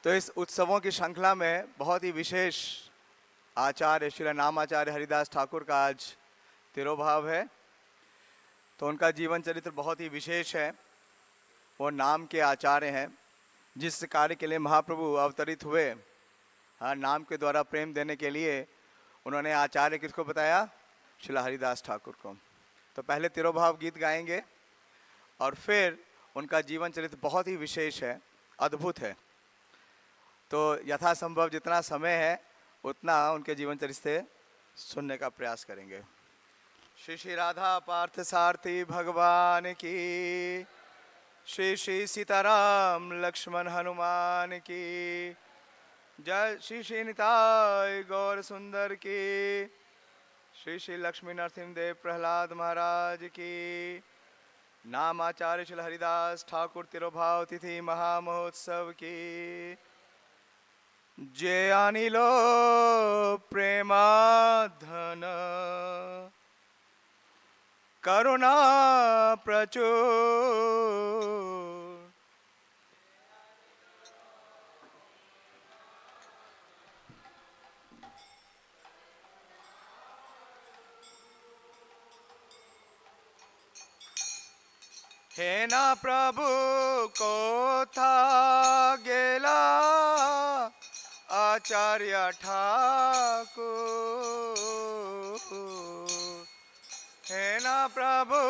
तो इस उत्सवों की श्रृंखला में बहुत ही विशेष आचार्य श्री नामाचार्य हरिदास ठाकुर का आज तिरोभाव है। तो उनका जीवन चरित्र बहुत ही विशेष है। वो नाम के आचार्य हैं। जिस कार्य के लिए महाप्रभु अवतरित हुए, हाँ, नाम के द्वारा प्रेम देने के लिए, उन्होंने आचार्य किसको बताया? श्री हरिदास ठाकुर को। तो पहले तिरोभाव गीत गाएंगे और फिर उनका जीवन चरित्र बहुत ही विशेष है, अद्भुत है। तो यथासंभव जितना समय है उतना उनके जीवन चरित्र से सुनने का प्रयास करेंगे। श्री श्री राधा पार्थ सारथी भगवान की, श्री श्री सीताराम लक्ष्मण हनुमान की जय, श्री श्री निताय गौर सुंदर की, श्री श्री लक्ष्मी नरसिंहदेव प्रहलाद महाराज की। नामाचार्य श्री हरिदास ठाकुर तिरोभाव तिथि महामहोत्सव की। जे अनिलो प्रेमाधन करुणा प्रचुर, हे ना प्रभु को था गेला आचार्य ठाकुर, हे ना प्रभु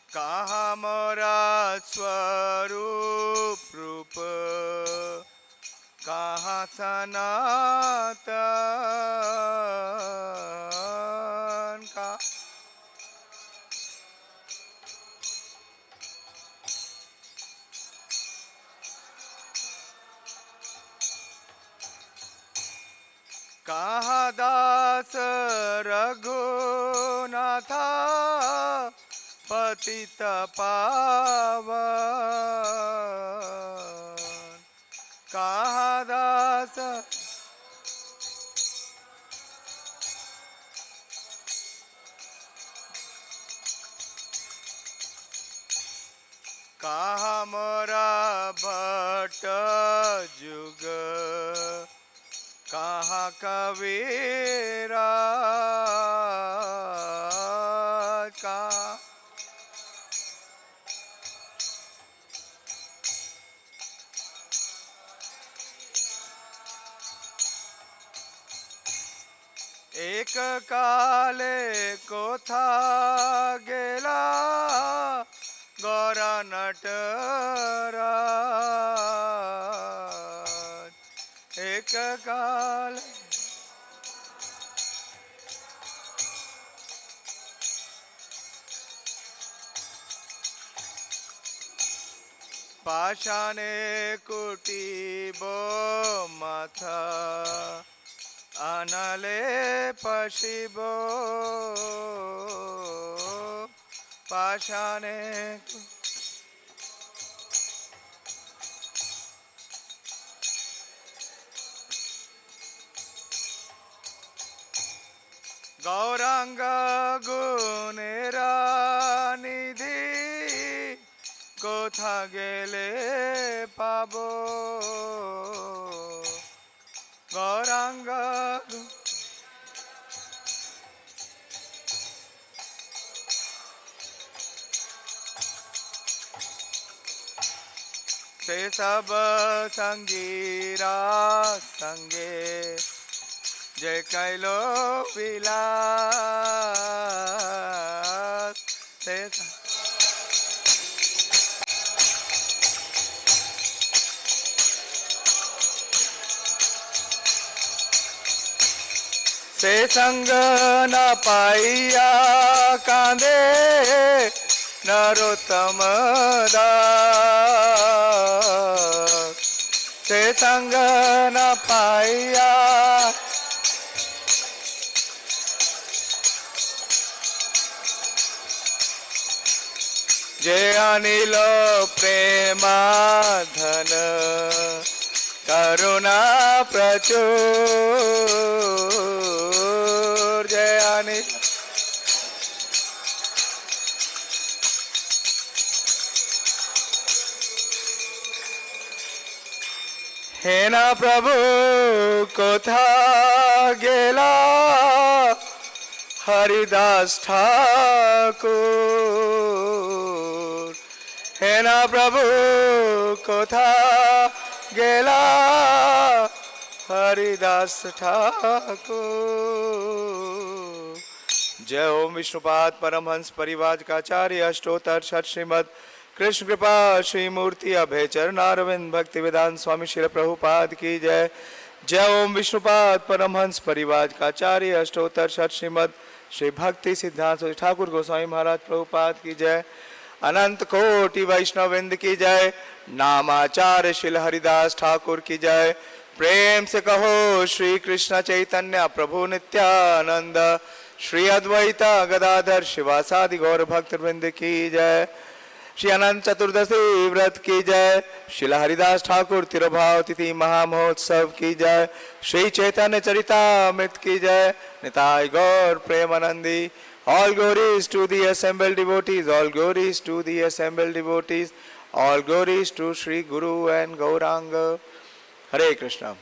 कहाँ मोरा स्वरूप रूप, कहाँ सनातन का। कहाँ दास रघुनाथा पतित पावन, कहाँ दास कहाँ मोरा भट्ट जुग, कहाँ कबीरा कहाँ। एक काले को था गेला गौरा नटराज, एक काल पाषाणे कुटीबो माथा, अनले पशिबो पाषाणे। गौरांग गुणेरा निधि कोथा गेले पाबो, गौरांग से सब संगीरा संगे, जय कैलो विलास से संग न पाइया कांदे नरोत्तम दास, से संग न पाइया जे अनिलो प्रेमाधन करुणा प्रचुर, जय भवानी। हे ना प्रभु कोथा गेला हरिदास ठाकुर। हे ना प्रभु कोथा गेला हरिदास ठाकुर। जय ओम विष्णुपाद परमहंस परिवाजकाचार्य अष्टोत्तर षट श्रीमद कृष्ण कृपा श्री मूर्ति अभय चरणारविंद भक्ति वेदांत स्वामी श्री प्रभुपाद की जय। जय ओम विष्णुपाद परमहंस परिवाजकाचार्य अष्टोत्तर षट श्रीमद श्री भक्ति सिद्धांत ठाकुर गोस्वामी महाराज प्रभुपाद की जय। अनंत कोटि वैष्णववृंद की जय। नामाचार्य श्री हरिदास ठाकुर की जय। प्रेम से कहो श्री कृष्ण चैतन्य प्रभु नित्यानंद श्री अद्वैता गदाधर शिवासादि गौर भक्त वृंद की जय। श्री अनंत चतुर्दशी व्रत की जय। श्री हरिदास ठाकुर तिरुभाव तिथि महामहोत्सव की जय। श्री चैतन्य चरितामृत की जय। निताय गौर Premanandi. All glories to the assembled devotees, all glories to the assembled devotees, all glories to Sri Guru and Gauranga. हरे कृष्णा।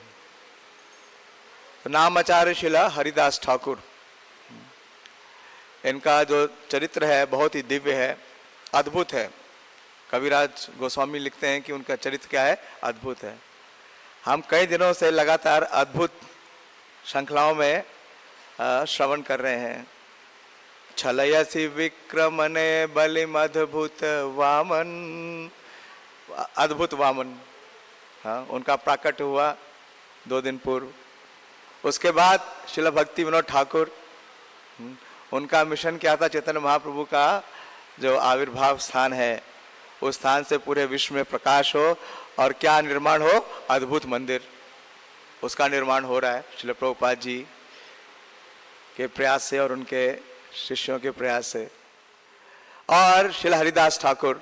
नाम आचार्य शिला हरिदास ठाकुर, इनका जो चरित्र है बहुत ही दिव्य है, अद्भुत है। कविराज गोस्वामी लिखते हैं कि उनका चरित्र क्या है, अद्भुत है। हम कई दिनों से लगातार अद्भुत श्रृंखलाओं में श्रवण कर रहे हैं। छलयसि विक्रमने बलिमद्भुत वामन, अद्भुत वामन, हाँ, उनका प्राकट हुआ 2 दिन पूर्व। उसके बाद श्रील भक्ति विनोद ठाकुर, उनका मिशन क्या था, चैतन्य महाप्रभु का जो आविर्भाव स्थान है उस स्थान से पूरे विश्व में प्रकाश हो और क्या निर्माण हो, अद्भुत मंदिर, उसका निर्माण हो रहा है श्रील प्रभुपाद जी के प्रयास से और उनके शिष्यों के प्रयास से। और श्रील हरिदास ठाकुर,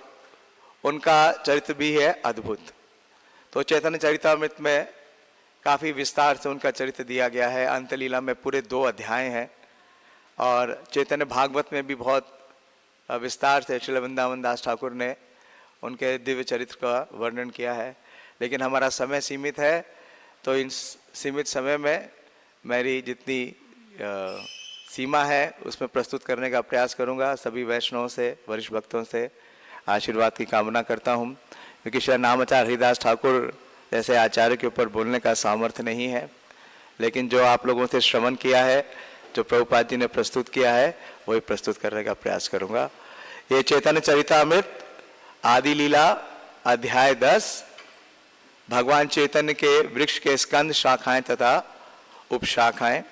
उनका चरित्र भी है अद्भुत। तो चैतन्य चरितामृत में काफ़ी विस्तार से उनका चरित्र दिया गया है। अंतलीला में पूरे 2 अध्याय हैं और चैतन्य भागवत में भी बहुत विस्तार से श्रील वृंदावन दास ठाकुर ने उनके दिव्य चरित्र का वर्णन किया है। लेकिन हमारा समय सीमित है, तो इन सीमित समय में मेरी जितनी सीमा है उसमें प्रस्तुत करने का प्रयास करूंगा। सभी वैष्णवों से, वरिष्ठ भक्तों से आशीर्वाद की कामना करता हूं, क्योंकि श्री नामाचार्य हरिदास ठाकुर जैसे आचार्य के ऊपर बोलने का सामर्थ्य नहीं है। लेकिन जो आप लोगों से श्रवण किया है, जो प्रभुपाद जी ने प्रस्तुत किया है, वही प्रस्तुत करने का प्रयास करूंगा। ये चैतन्य चरितामृत आदि लीला अध्याय 10, भगवान चैतन्य के वृक्ष के स्कंद शाखाएं तथा उपशाखाएं।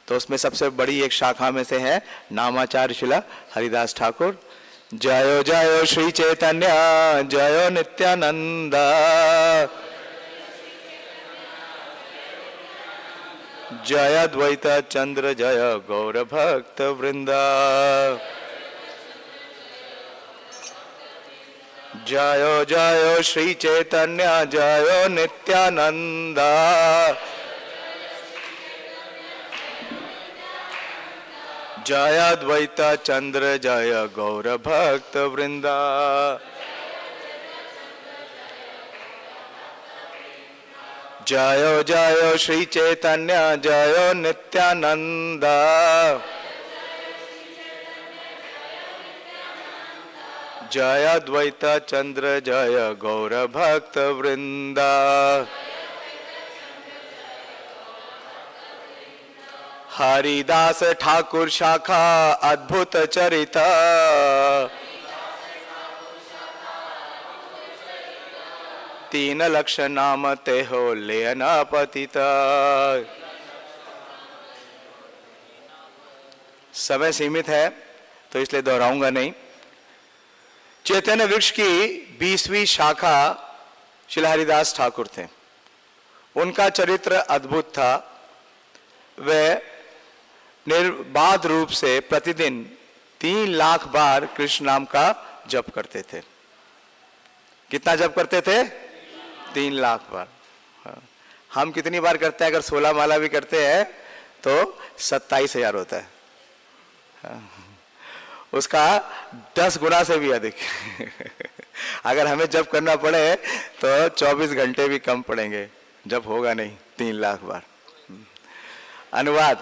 तो उसमें सबसे बड़ी एक शाखा में से है नामाचार्य शिला हरिदास ठाकुर। जयो जयो श्री चैतन्य जयो नित्यानंद, जय अद्वैत चंद्र जय गौर भक्त वृंदा। जयो जयो श्री चैतन्य जयो नित्यानंद, जय अद्वैत चंद्र जय गौर भक्त वृंदा। जयो जयो श्री चैतन्य जयो नित्यानंद, जय अद्वैत चंद्र जय गौर भक्त वृंदा। हरिदास ठाकुर शाखा अद्भुत चरिता, तीन लक्ष नाम ते हो लेना पतिता। समय सीमित है तो इसलिए दोहराऊंगा नहीं। चैतन्य वृक्ष की 20वीं शाखा श्री हरिदास ठाकुर थे। उनका चरित्र अद्भुत था। वे निर्बाध रूप से प्रतिदिन 3 लाख बार कृष्ण नाम का जप करते थे। कितना जप करते थे? 3 लाख बार। हाँ। हम कितनी बार करते हैं? अगर 16 माला भी करते हैं तो 27,000 होता है। उसका 10 गुना से भी अधिक। अगर हमें जप करना पड़े तो 24 घंटे भी कम पड़ेंगे, जप होगा नहीं 3 लाख बार। अनुवाद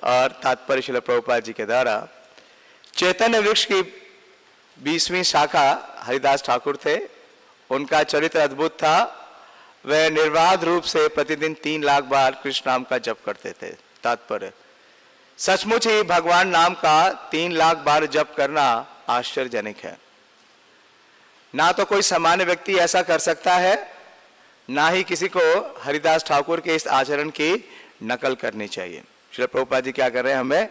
और तात्पर्य श्रील प्रभुपाद जी के द्वारा। चैतन्य वृक्ष की 20वीं शाखा हरिदास ठाकुर थे। उनका चरित्र अद्भुत था। वे निर्बाध रूप से प्रतिदिन 3 लाख बार कृष्ण नाम का जप करते थे। तात्पर्य, सचमुच ही भगवान नाम का 3 लाख बार जप करना आश्चर्यजनक है। ना तो कोई सामान्य व्यक्ति ऐसा कर सकता है, ना ही किसी को हरिदास ठाकुर के इस आचरण की नकल करनी चाहिए। श्री प्रभुपाद जी क्या कर रहे हैं, हमें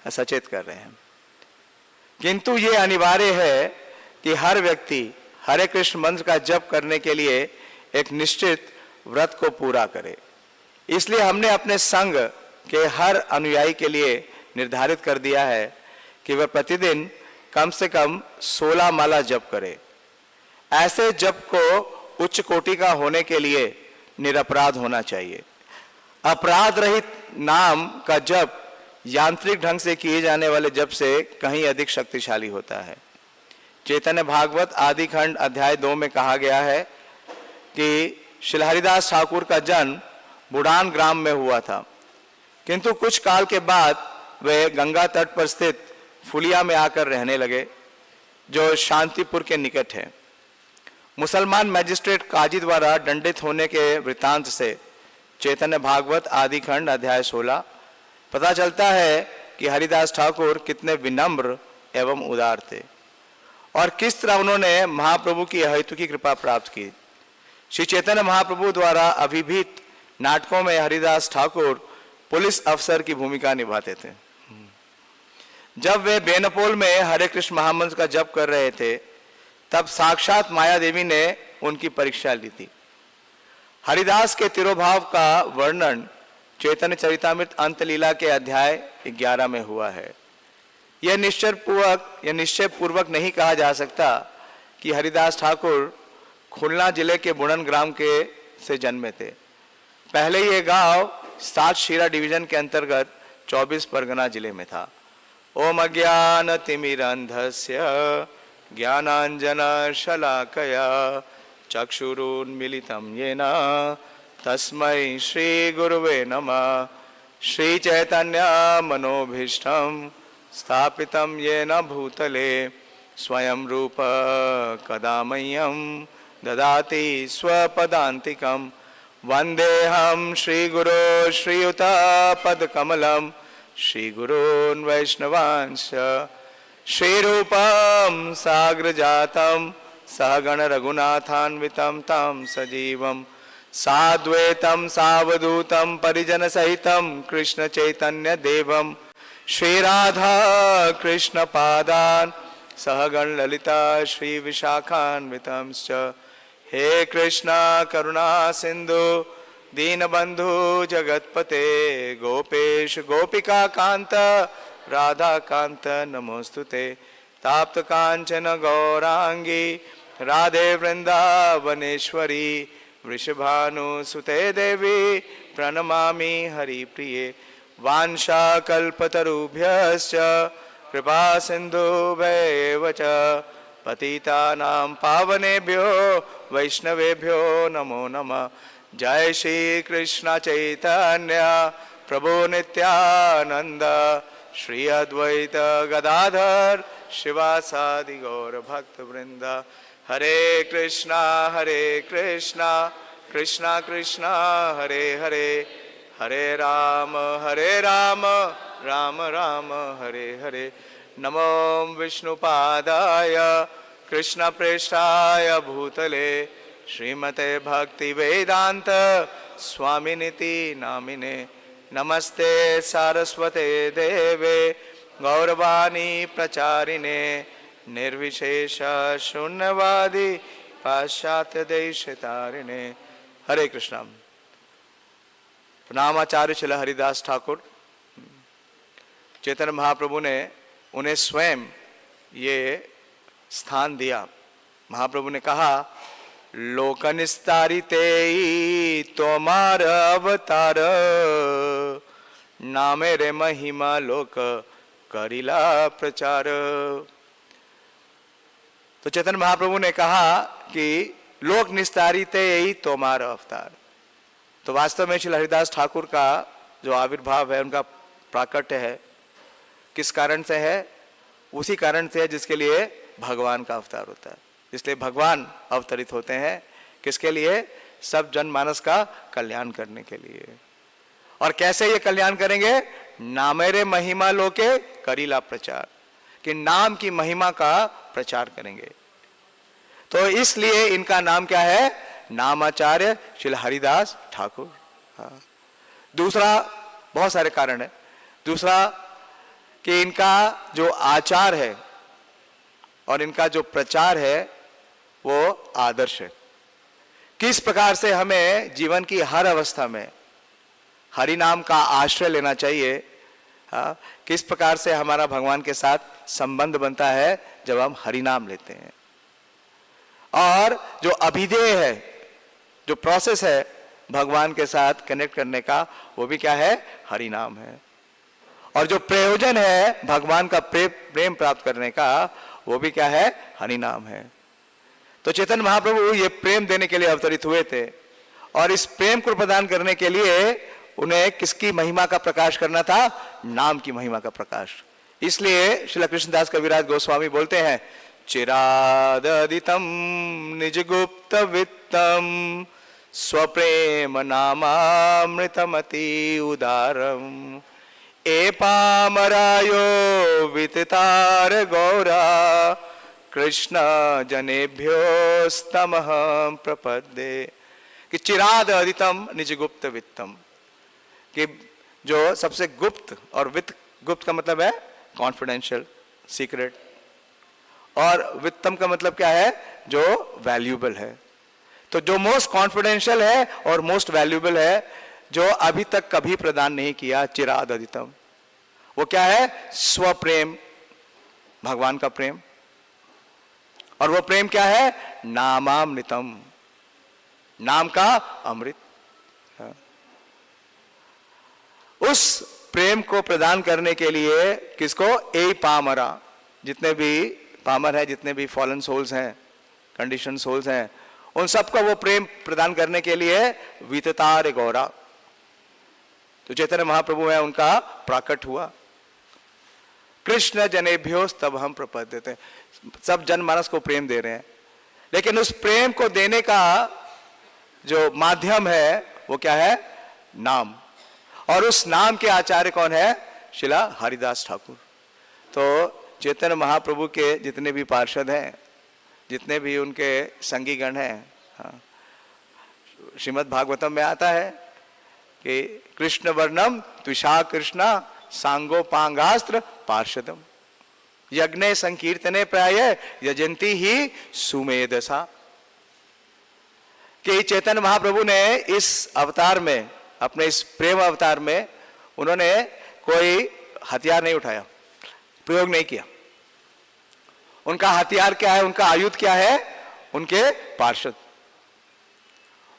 सचेत कर रहे हैं। किंतु ये अनिवार्य है कि हर व्यक्ति हरे कृष्ण मंत्र का जप करने के लिए एक निश्चित व्रत को पूरा करे। इसलिए हमने अपने संघ के हर अनुयायी के लिए निर्धारित कर दिया है कि वह प्रतिदिन कम से कम 16 माला जप करे। ऐसे जप को उच्च कोटि का होने के लिए निरपराध होना चाहिए। अपराध रहित नाम का जप यांत्रिक ढंग से किए जाने वाले जप से कहीं अधिक शक्तिशाली होता है। चैतन्य भागवत आदि खंड अध्याय 2 में कहा गया है कि श्री हरिदास ठाकुर का जन्म बुढ़ान ग्राम में हुआ था, किंतु कुछ काल के बाद वे गंगा तट पर स्थित फुलिया में आकर रहने लगे, जो शांतिपुर के निकट है। मुसलमान मैजिस्ट्रेट काजी द्वारा दंडित होने के वृतांत से चैतन्य भागवत आदि खंड अध्याय 16 पता चलता है कि हरिदास ठाकुर कितने विनम्र एवं उदार थे और किस तरह उन्होंने महाप्रभु की अहेतुकी कृपा प्राप्त की। श्री चैतन्य महाप्रभु द्वारा अभिभूत नाटकों में हरिदास ठाकुर पुलिस अफसर की भूमिका निभाते थे। जब वे बेनपोल में हरे कृष्ण महामंत्र का जप कर रहे थे, तब साक्षात माया देवी ने उनकी परीक्षा ली थी। हरिदास के तिरोभाव का वर्णन चैतन्य चरितामृत अंत लीला के अध्याय 11 में हुआ है। यह निश्चय पूर्वक नहीं कहा जा सकता कि हरिदास ठाकुर खुलना जिले के बुड़न ग्राम के से जन्मे थे। पहले ये गांव 7 शीरा डिवीजन के अंतर्गत 24 परगना जिले में था। ओम अज्ञान तिमिरंधस्य ज्ञानांजन शलाकया चक्षुरुन्मीलितं येन तस्मै श्री गुरुवे नमः। श्री चैतन्य मनोभीष्टं स्थापितं येन भूतले स्वयं रूप कदा मह्यं ददाति स्वपदान्तिकं। वन्देऽहं श्रीगुरो श्रीयुतपदकमलं श्रीगुरून् वैष्णवांश्च श्रीरूपं साग्रजातं सहगण रघुनाथान्वितं तं सजीवं साद्वैतं सावधूतं परिजन सहितं कृष्ण चैतन्य देवं श्रीराधा कृष्ण पादान् सहगण ललिता श्री विशाखान्वितं च। हे कृष्णा करुणा सिंधु दीनबंधु जगतपते गोपेश गोपिका कांत राधा कांत नमोस्तुते। ताप्त कांचन गौरांगी राधे वृंदावनेश्वरी वृषभानुसुते देवी प्रणमामि हरिप्रिये। वांछा कल्पतरुभ्यश्च कृपा सिन्धुभ्यैव च पतितानां पावनेभ्यो वैष्णवेभ्यो नमो नमः। जय श्री कृष्ण चैतन्य प्रभु नित्यानंद श्री अद्वैत गदाधर शिवासादि गौर भक्त वृंद। हरे कृष्णा कृष्णा कृष्णा हरे हरे, हरे राम राम राम हरे हरे। नमो विष्णुपादाय कृष्ण प्रेष्ठाय भूतले श्रीमते भक्ति वेदांत स्वामिनिति नामिने। नमस्ते सारस्वते देवे गौरवाणी प्रचारिणे निर्विशेष शून्यवादी पाश्चात्य देशतारिणे। हरे कृष्णा। प्रणामाचार्य श्री हरिदास ठाकुर। चैतन्य महाप्रभु ने उन्हें स्वयं ये स्थान दिया। महाप्रभु ने कहा, लोकनिस्तारिते तोमार अवतार, नामे रे महिमा लोक करिला प्रचार। तो चैतन्य महाप्रभु ने कहा कि लोक निस्तारिते यही तोमार अवतार। तो वास्तव में श्री हरिदास ठाकुर का जो आविर्भाव है, उनका प्राकट्य है, किस कारण से है? उसी कारण से है जिसके लिए भगवान का अवतार होता है। इसलिए भगवान अवतरित होते हैं किसके लिए? सब जनमानस का कल्याण करने के लिए। और कैसे ये कल्याण करेंगे? नामेरे महिमा लोके करीला प्रचार, कि नाम की महिमा का प्रचार करेंगे। तो इसलिए इनका नाम क्या है? नामाचार्य श्री हरिदास ठाकुर। हाँ। दूसरा, बहुत सारे कारण है। दूसरा कि इनका जो आचार है और इनका जो प्रचार है वो आदर्श है। किस प्रकार से हमें जीवन की हर अवस्था में हरि नाम का आश्रय लेना चाहिए। हाँ, किस प्रकार से हमारा भगवान के साथ संबंध बनता है जब हम हरि नाम लेते हैं। और जो अभिधेय है, जो प्रोसेस है भगवान के साथ कनेक्ट करने का, वो भी क्या है? हरि नाम है। और जो प्रयोजन है भगवान का प्रेम प्राप्त करने का, वो भी क्या है? हरि नाम है। तो चैतन्य महाप्रभु ये प्रेम देने के लिए अवतरित हुए थे, और इस प्रेम को प्रदान करने के लिए उन्हें किसकी महिमा का प्रकाश करना था? नाम की महिमा का प्रकाश। इसलिए श्रील कृष्णदास कविराज गोस्वामी बोलते हैं, चिराददितम निज गुप्त वित्तम स्वप्रेम नामामृतमति उदारम ए पामरायो विततार गौरा कृष्ण जनेभ्यो स्तमहं प्रपद्ये। कि चिराद अदितम निज गुप्त वित्तम, कि जो सबसे गुप्त, और वित्त, गुप्त का मतलब है कॉन्फिडेंशियल, सीक्रेट, और वित्तम का मतलब क्या है? जो वैल्यूएबल है। तो जो मोस्ट कॉन्फिडेंशियल है और मोस्ट वैल्यूएबल है, जो अभी तक कभी प्रदान नहीं किया, चिराद अदितम, वो क्या है? स्वप्रेम, भगवान का प्रेम। और वो प्रेम क्या है? नामामृतम, नाम का अमृत। उस प्रेम को प्रदान करने के लिए किसको? ए पामरा, जितने भी पामर है, जितने भी फॉलन सोल्स हैं, कंडीशन सोल्स हैं, उन सबको वो प्रेम प्रदान करने के लिए विततार गौरा, तो चैतन्य महाप्रभु है, उनका प्राकट हुआ। कृष्ण जनेभ्यो तब हम प्रपद्यते, सब जनमानस को प्रेम दे रहे हैं, लेकिन उस प्रेम को देने का जो माध्यम है वो क्या है? नाम। और उस नाम के आचार्य कौन है? श्रीला हरिदास ठाकुर। तो चैतन्य महाप्रभु के जितने भी पार्षद हैं, जितने भी उनके संगीगण हैं, हाँ, श्रीमद् भागवतम में आता है कि कृष्ण वर्णम त्विषा कृष्णा सांगोपांगास्त्र पार्षदम यज्ञ संकीर्तने प्राय यजंती ही सुमेधसा। कि चैतन्य महाप्रभु ने इस अवतार में, अपने इस प्रेम अवतार में, उन्होंने कोई हथियार नहीं उठाया, प्रयोग नहीं किया। उनका हथियार क्या है? उनका आयुध क्या है? उनके पार्षद।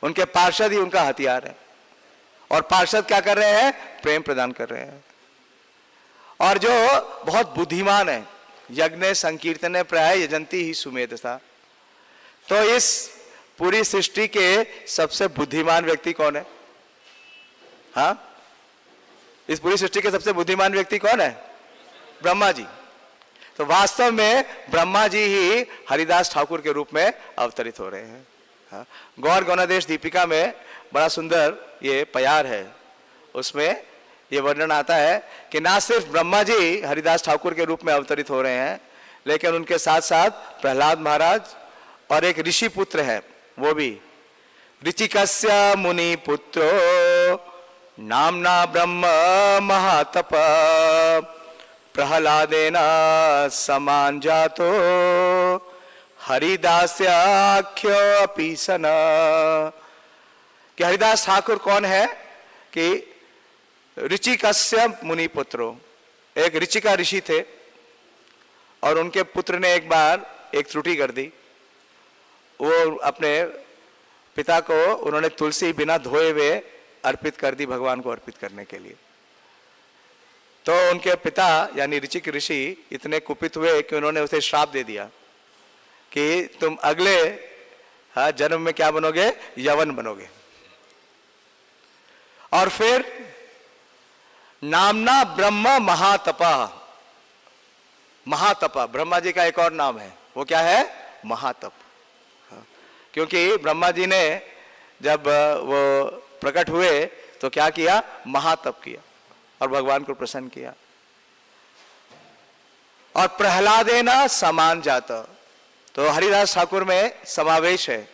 उनके पार्षद ही उनका हथियार है। और पार्षद क्या कर रहे हैं? प्रेम प्रदान कर रहे हैं। और जो बहुत बुद्धिमान है, यज्ञ संकीर्तन प्राय यजंती ही सुमेधसा। तो इस पूरी सृष्टि के सबसे बुद्धिमान व्यक्ति कौन है? हाँ, इस पूरी सृष्टि के सबसे बुद्धिमान व्यक्ति कौन है? ब्रह्मा जी। तो वास्तव में ब्रह्मा जी ही हरिदास ठाकुर के रूप में अवतरित हो रहे हैं। हाँ? गौर गौनादेश दीपिका में बड़ा सुंदर ये प्यार है, उसमें ये वर्णन आता है कि ना सिर्फ ब्रह्मा जी हरिदास ठाकुर के रूप में अवतरित हो रहे हैं, लेकिन उनके साथ साथ प्रहलाद महाराज और एक ऋषि पुत्र है, वो भी ऋचिकस्य मुनि पुत्रो नामना ब्रह्म महातप प्रहलादेना समान जातो हरिदास्याख्य अपि सन। कि हरिदास ठाकुर कौन है? कि ऋचिकस्य मुनि पुत्रो, एक ऋचिका ऋषि थे, और उनके पुत्र ने एक बार एक त्रुटि कर दी। वो अपने पिता को उन्होंने तुलसी बिना धोए हुए अर्पित कर दी, भगवान को अर्पित करने के लिए। तो उनके पिता यानी ऋचिक ऋषि इतने कुपित हुए कि उन्होंने उसे श्राप दे दिया कि तुम अगले जन्म में क्या बनोगे, यवन बनोगे। और फिर नामना ब्रह्म महातपा, महातपा ब्रह्मा जी का एक और नाम है, वो क्या है, महातप। क्योंकि ब्रह्मा जी ने जब वो प्रकट हुए तो क्या किया, महातप किया और भगवान को प्रसन्न किया। और प्रहलादेना समान जाता, तो हरिदास ठाकुर में समावेश है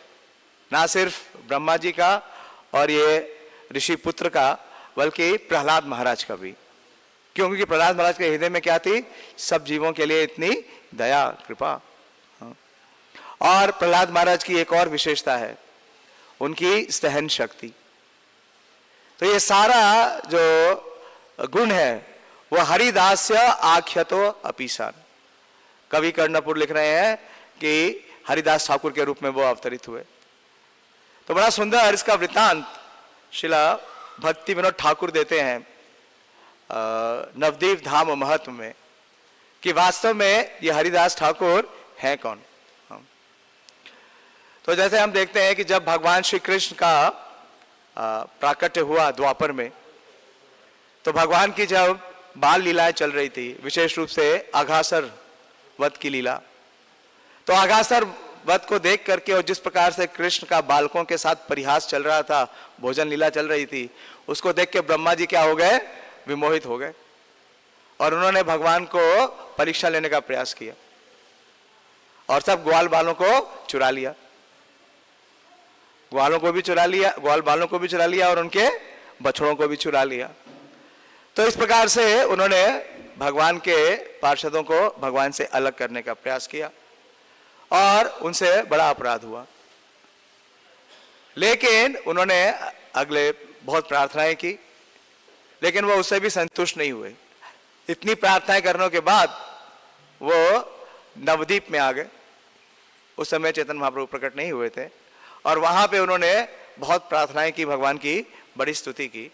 ना सिर्फ ब्रह्मा जी का और ये ऋषि पुत्र का, बल्कि प्रहलाद महाराज का भी। क्योंकि प्रहलाद महाराज के हृदय में क्या थी, सब जीवों के लिए इतनी दया कृपा। और प्रहलाद महाराज की एक और विशेषता है, उनकी सहन शक्ति। तो ये सारा जो गुण है वो हरिदास्य आख्यातो अपीसान। कवि कर्णपुर लिख रहे हैं कि हरिदास ठाकुर के रूप में वो अवतरित हुए। तो बड़ा सुंदर इसका वृत्तांत शिला भक्ति विनोद ठाकुर देते हैं नवदीप धाम महत्व में, कि वास्तव में ये हरिदास ठाकुर हैं कौन। तो जैसे हम देखते हैं कि जब भगवान श्री कृष्ण का प्राकट्य हुआ द्वापर में, तो भगवान की जब बाल लीलाएं चल रही थी, विशेष रूप से अघासुर वध की लीला, तो अघासुर वध को देख करके और जिस प्रकार से कृष्ण का बालकों के साथ परिहास चल रहा था, भोजन लीला चल रही थी, उसको देख के ब्रह्मा जी क्या हो गए, विमोहित हो गए और उन्होंने भगवान को परीक्षा लेने का प्रयास किया और सब ग्वाल बालों को चुरा लिया, ग्वालों को भी चुरा लिया, ग्वाल बालों को भी चुरा लिया और उनके बछड़ों को भी चुरा लिया। तो इस प्रकार से उन्होंने भगवान के पार्षदों को भगवान से अलग करने का प्रयास किया और उनसे बड़ा अपराध हुआ। लेकिन उन्होंने अगले बहुत प्रार्थनाएं की, लेकिन वो उससे भी संतुष्ट नहीं हुए। इतनी प्रार्थनाएं करने के बाद वो नवद्वीप में आ गए। उस समय चैतन्य महाप्रभु प्रकट नहीं हुए थे और वहां पे उन्होंने बहुत प्रार्थनाएं की, भगवान की बड़ी स्तुति की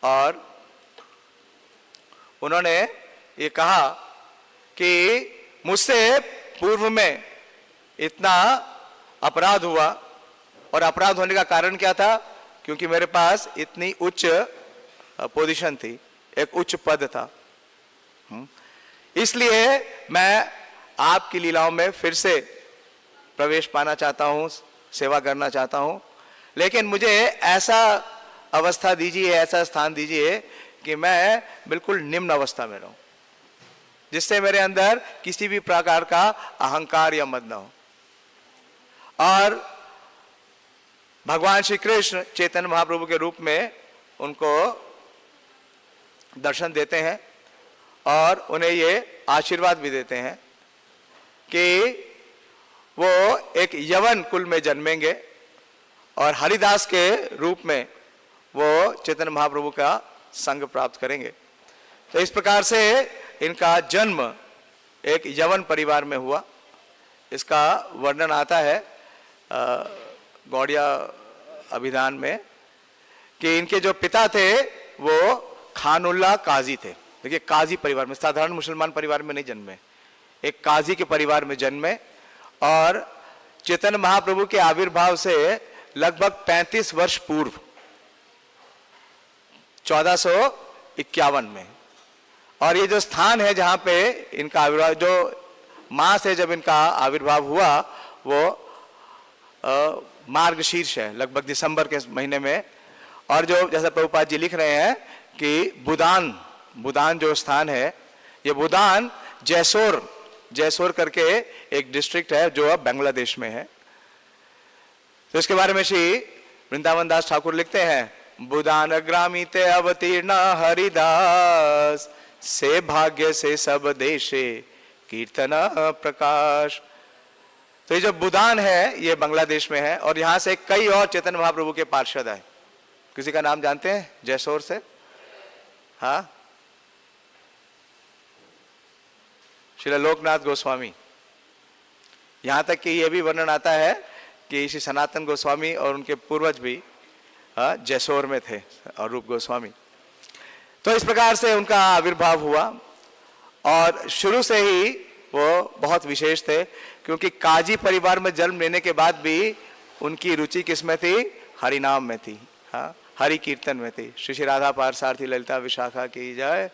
और उन्होंने ये कहा कि मुझसे पूर्व में इतना अपराध हुआ और अपराध होने का कारण क्या था, क्योंकि मेरे पास इतनी उच्च पोजीशन थी, एक उच्च पद था, इसलिए मैं आपकी लीलाओं में फिर से प्रवेश पाना चाहता हूं, सेवा करना चाहता हूं, लेकिन मुझे ऐसा अवस्था दीजिए, ऐसा स्थान दीजिए कि मैं बिल्कुल निम्न अवस्था में रहूं, जिससे मेरे अंदर किसी भी प्रकार का अहंकार या मद न हो। और भगवान श्री कृष्ण चैतन्य महाप्रभु के रूप में उनको दर्शन देते हैं और उन्हें ये आशीर्वाद भी देते हैं कि वो एक यवन कुल में जन्मेंगे और हरिदास के रूप में वो चैतन्य महाप्रभु का संग प्राप्त करेंगे। तो इस प्रकार से इनका जन्म एक यवन परिवार में हुआ। इसका वर्णन आता है गौड़िया अभिधान में कि इनके जो पिता थे वो खानुल्ला काजी थे। देखिए, काजी परिवार में, साधारण मुसलमान परिवार में नहीं जन्मे, एक काजी के परिवार में जन्मे और चैतन्य महाप्रभु के आविर्भाव से लगभग 35 वर्ष पूर्व 1451 में, और ये जो स्थान है जहां पे इनका आविर्भाव, जो मास है जब इनका आविर्भाव हुआ, वो मार्गशीर्ष है, लगभग दिसंबर के महीने में। और जो जैसा प्रभुपाद जी लिख रहे हैं कि बुदान जो स्थान है, ये बुदान जैसोर करके एक डिस्ट्रिक्ट है जो अब बांग्लादेश में है। तो इसके बारे में श्री वृंदावन दास ठाकुर लिखते हैं, बुदान ग्रामीते अवतीर्ण हरिदास, से भाग्य से सब देशे कीर्तन प्रकाश। तो ये जो बुदान है ये बांग्लादेश में है और यहां से कई और चैतन्य महाप्रभु के पार्षद आए। किसी का नाम जानते हैं जैसोर से? हाँ, श्री लोकनाथ गोस्वामी। यहां तक कि यह भी वर्णन आता है कि श्री सनातन गोस्वामी और उनके पूर्वज भी जैसोर में थे और रूप गोस्वामी। तो इस प्रकार से उनका आविर्भाव हुआ और शुरू से ही वो बहुत विशेष थे, क्योंकि काजी परिवार में जन्म लेने के बाद भी उनकी रुचि किसमें थी? हरिनाम में थी, हाँ, हरि कीर्तन में थी। श्री श्री राधा पारसारथी ललिता विशाखा की जय,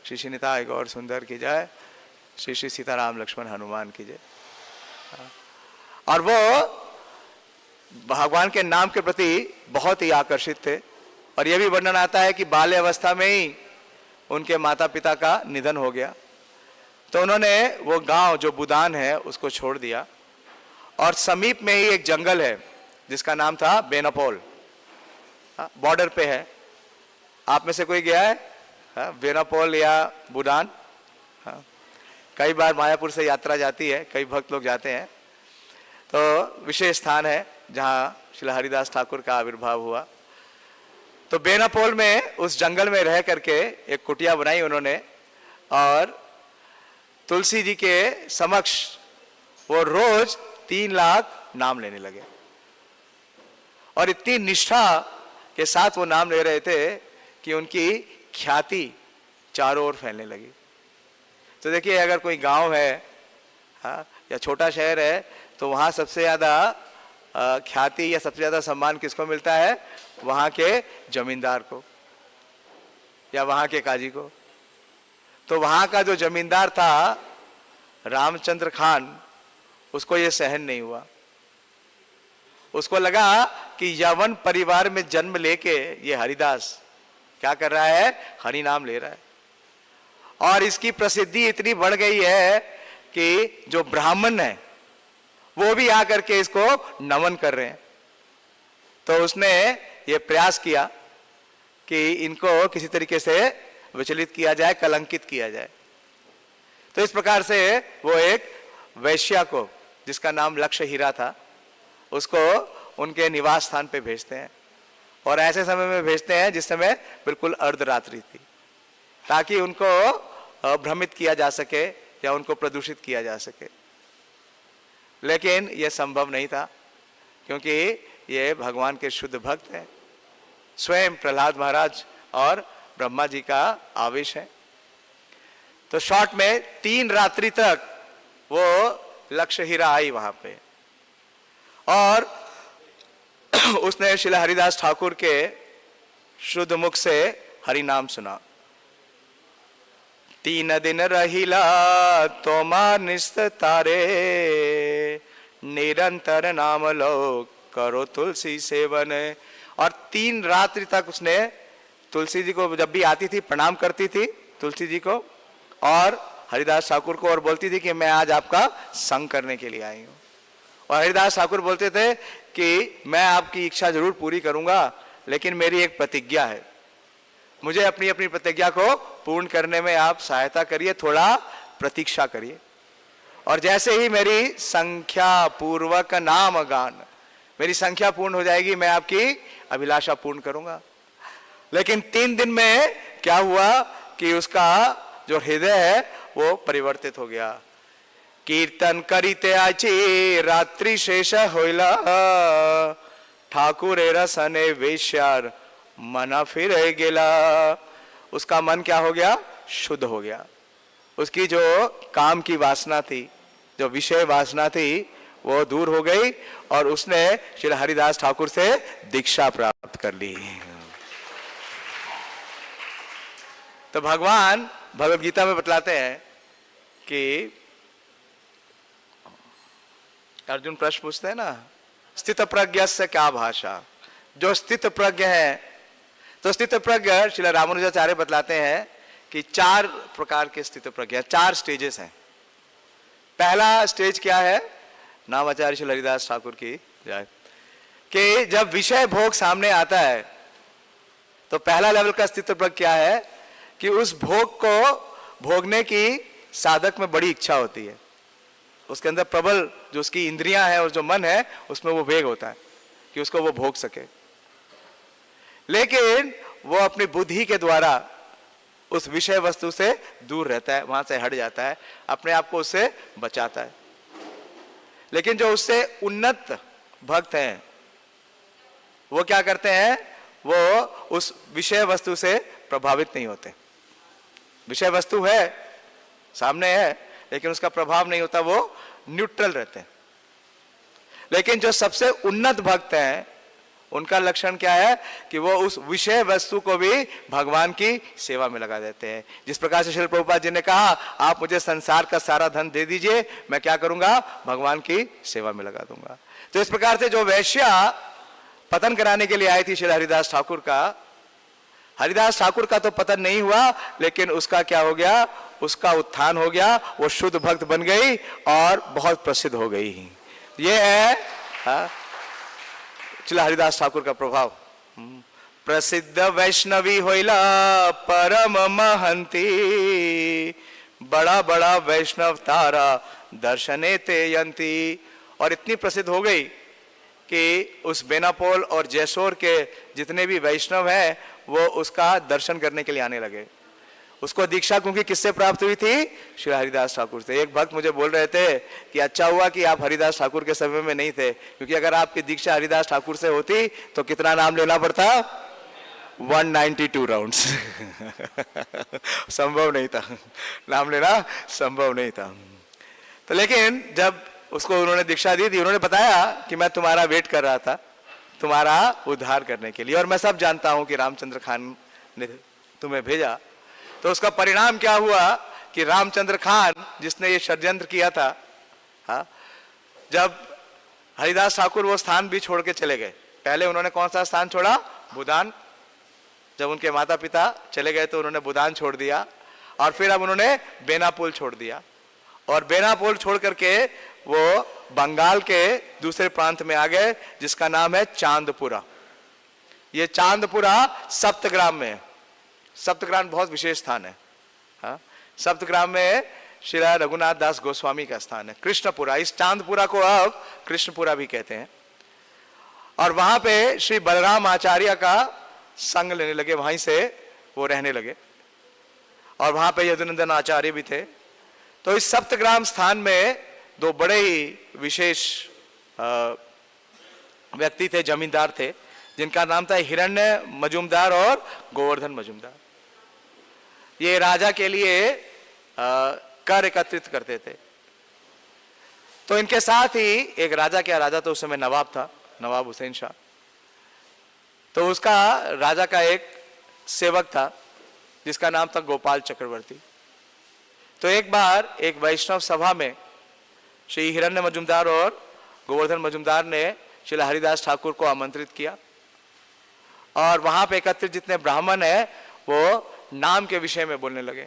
श्री श्री निताई गौर सुंदर की जय, श्री श्री सीताराम लक्ष्मण हनुमान की जय। और वो भगवान के नाम के प्रति बहुत ही आकर्षित थे। और यह भी वर्णन आता है कि बाल्य अवस्था में ही उनके माता पिता का निधन हो गया, तो उन्होंने वो गांव जो बुदान है उसको छोड़ दिया और समीप में ही एक जंगल है जिसका नाम था बेनापोल, बॉर्डर पे है। आप में से कोई गया है बेनापोल या बुदान? कई बार मायापुर से यात्रा जाती है, कई भक्त लोग जाते हैं। तो विशेष स्थान है जहाँ श्री हरिदास ठाकुर का आविर्भाव हुआ। तो बेनापोल में उस जंगल में रह करके एक कुटिया बनाई उन्होंने और तुलसी जी के समक्ष वो रोज 3 लाख नाम लेने लगे और इतनी निष्ठा के साथ वो नाम ले रहे थे कि उनकी ख्याति चारों ओर फैलने लगी। तो देखिए, अगर कोई गांव है, हाँ, या छोटा शहर है, तो वहाँ सबसे ज़्यादा ख्याति या सबसे ज़्यादा सम्मान किसको मिलता है? वहाँ के जमींदार को या वहाँ के काजी को। तो वहाँ का जो जमींदार था रामचंद्र खान, उसको ये सहन नहीं हुआ। उसको लगा कि यवन परिवार में जन्म लेके ये हरिदास क्या कर रहा है? हरि नाम ले रहा है। और इसकी प्रसिद्धि इतनी बढ़ गई है कि जो ब्राह्मण है वो भी आकर के इसको नमन कर रहे हैं। तो उसने ये प्रयास किया कि इनको किसी तरीके से विचलित किया जाए, कलंकित किया जाए। तो इस प्रकार से वो एक वैश्या को, जिसका नाम लक्ष्य हीरा था, उसको उनके निवास स्थान पे भेजते हैं और ऐसे समय में भेजते हैं जिस समय बिल्कुल अर्धरात्रि थी, ताकि उनको भ्रमित किया जा सके या उनको प्रदूषित किया जा सके। लेकिन यह संभव नहीं था, क्योंकि ये भगवान के शुद्ध भक्त हैं। स्वयं प्रहलाद महाराज और ब्रह्मा जी का आवेश है। तो शॉर्ट में 3 रात्रि तक वो लक्ष्य हीरा आई वहां पे और उसने श्री हरिदास ठाकुर के शुद्ध मुख से हरि नाम सुना। 3 दिन रहिला तोमार निस्त तारे, निरंतर नाम लो करो तुलसी सेवन। और 3 रात्रि तक उसने तुलसी जी को, जब भी आती थी प्रणाम करती थी तुलसी जी को और हरिदास ठाकुर को, और बोलती थी कि मैं आज आपका संग करने के लिए आई हूँ। और हरिदास ठाकुर बोलते थे कि मैं आपकी इच्छा जरूर पूरी करूंगा, लेकिन मेरी एक प्रतिज्ञा है, मुझे अपनी अपनी प्रतिज्ञा को पूर्ण करने में आप सहायता करिए, थोड़ा प्रतीक्षा करिए। और जैसे ही मेरी संख्या पूर्वक नाम गान, मेरी संख्या पूर्ण हो जाएगी, मैं आपकी अभिलाषा पूर्ण करूंगा। लेकिन 3 दिन में क्या हुआ कि उसका जो हृदय है वो परिवर्तित हो गया। कीर्तन करीते आची रात्रि शेष होइला, ठाकुर रसने वेश्यार मना फिर गेला। उसका मन क्या हो गया? शुद्ध हो गया। उसकी जो काम की वासना थी, जो विषय वासना थी, वो दूर हो गई और उसने श्री हरिदास ठाकुर से दीक्षा प्राप्त कर ली। तो भगवान भगवद गीता में बतलाते हैं कि अर्जुन प्रश्न पूछते हैं ना, स्थित प्रज्ञ से क्या भाषा? जो स्थित प्रज्ञ है, तो स्थित प्रज्ञ श्री रामानुजाचार्य बतलाते हैं कि 4 प्रकार के स्थित प्रज्ञ, 4 स्टेजेस हैं। पहला स्टेज क्या है? नामाचार्य श्री हरिदास ठाकुर की जय, कि जब विषय भोग सामने आता है तो पहला लेवल का स्थित प्रज्ञ क्या है कि उस भोग को भोगने की साधक में बड़ी इच्छा होती है, उसके अंदर प्रबल जो उसकी इंद्रियां हैं और जो मन है उसमें वो वेग होता है कि उसको वो भोग सके। लेकिन वो अपनी बुद्धि के द्वारा उस विषय वस्तु से दूर रहता है, वहां से हट जाता है, अपने आप को उससे बचाता है। लेकिन जो उससे उन्नत भक्त हैं वो क्या करते हैं? वो उस विषय वस्तु से प्रभावित नहीं होते। विषय वस्तु है, सामने है, लेकिन उसका प्रभाव नहीं होता, वो न्यूट्रल रहते हैं। लेकिन जो सबसे उन्नत भक्त हैं उनका लक्षण क्या है कि वो उस विषय वस्तु को भी भगवान की सेवा में लगा देते हैं। जिस प्रकार से श्रील प्रभुपाद जी ने कहा, आप मुझे संसार का सारा धन दे दीजिए, मैं क्या करूंगा, भगवान की सेवा में लगा दूंगा। तो इस प्रकार से जो वैश्या पतन कराने के लिए आई थी श्री हरिदास ठाकुर का, हरिदास ठाकुर का तो पतन नहीं हुआ, लेकिन उसका क्या हो गया, उसका उत्थान हो गया, वो शुद्ध भक्त बन गई और बहुत प्रसिद्ध हो गई। ये है श्री हरिदास ठाकुर का प्रभाव। प्रसिद्ध वैष्णवी होइला परम महंती, बड़ा बड़ा वैष्णव तारा दर्शने ते यंती। और इतनी प्रसिद्ध हो गई कि उस बेनापोल और जैसोर के जितने भी वैष्णव हैं वो उसका दर्शन करने के लिए आने लगे। उसको दीक्षा क्योंकि किससे प्राप्त हुई थी, श्री हरिदास ठाकुर से। एक भक्त मुझे बोल रहे थे कि अच्छा हुआ कि आप हरिदास ठाकुर के समय में नहीं थे, क्योंकि अगर आपकी दीक्षा हरिदास ठाकुर से होती तो कितना नाम लेना पड़ता, 192 राउंड्स संभव नहीं था, नाम लेना संभव नहीं था। तो लेकिन जब उसको उन्होंने दीक्षा दी थी, उन्होंने बताया कि मैं तुम्हारा वेट कर रहा था, तुम्हारा उद्धार करने के लिए, और मैं सब जानता हूं कि रामचंद्र खान ने तुम्हें भेजा। तो उसका परिणाम क्या हुआ कि रामचंद्र खान जिसने ये षड्यंत्र किया था, हाँ, जब हरिदास ठाकुर वो स्थान भी छोड़ के चले गए। पहले उन्होंने कौन सा स्थान छोड़ा, भूदान। जब उनके माता पिता चले गए तो उन्होंने भूदान छोड़ दिया, और फिर अब उन्होंने बेनापोल छोड़ दिया, और बेनापोल छोड़ करके वो बंगाल के दूसरे प्रांत में आ गए जिसका नाम है चांदपुरा। ये चांदपुरा सप्तग्राम में है। सप्तग्राम बहुत विशेष स्थान है। हाँ, सप्तग्राम में श्री रघुनाथ दास गोस्वामी का स्थान है। कृष्णपुरा, इस चांदपुरा को अब कृष्णपुरा भी कहते हैं। और वहां पे श्री बलराम आचार्य का संग लेने लगे, वहीं से वो रहने लगे, और वहां पे यदुनंदन आचार्य भी थे। तो इस सप्तग्राम स्थान में दो बड़े ही विशेष व्यक्ति थे, जमींदार थे, जिनका नाम था हिरण्य मजूमदार और गोवर्धन मजूमदार। ये राजा के लिए कर एकत्रित करते थे। तो इनके साथ ही एक राजा, क्या राजा तो उस समय नवाब था, नवाब हुसैन शाह। तो उसका राजा का एक सेवक था जिसका नाम था गोपाल चक्रवर्ती। तो एक बार एक वैष्णव सभा में श्री हिरण्य मजूमदार और गोवर्धन मजूमदार ने श्री हरिदास ठाकुर को आमंत्रित किया, और वहां पे एकत्रित जितने ब्राह्मण है वो नाम के विषय में बोलने लगे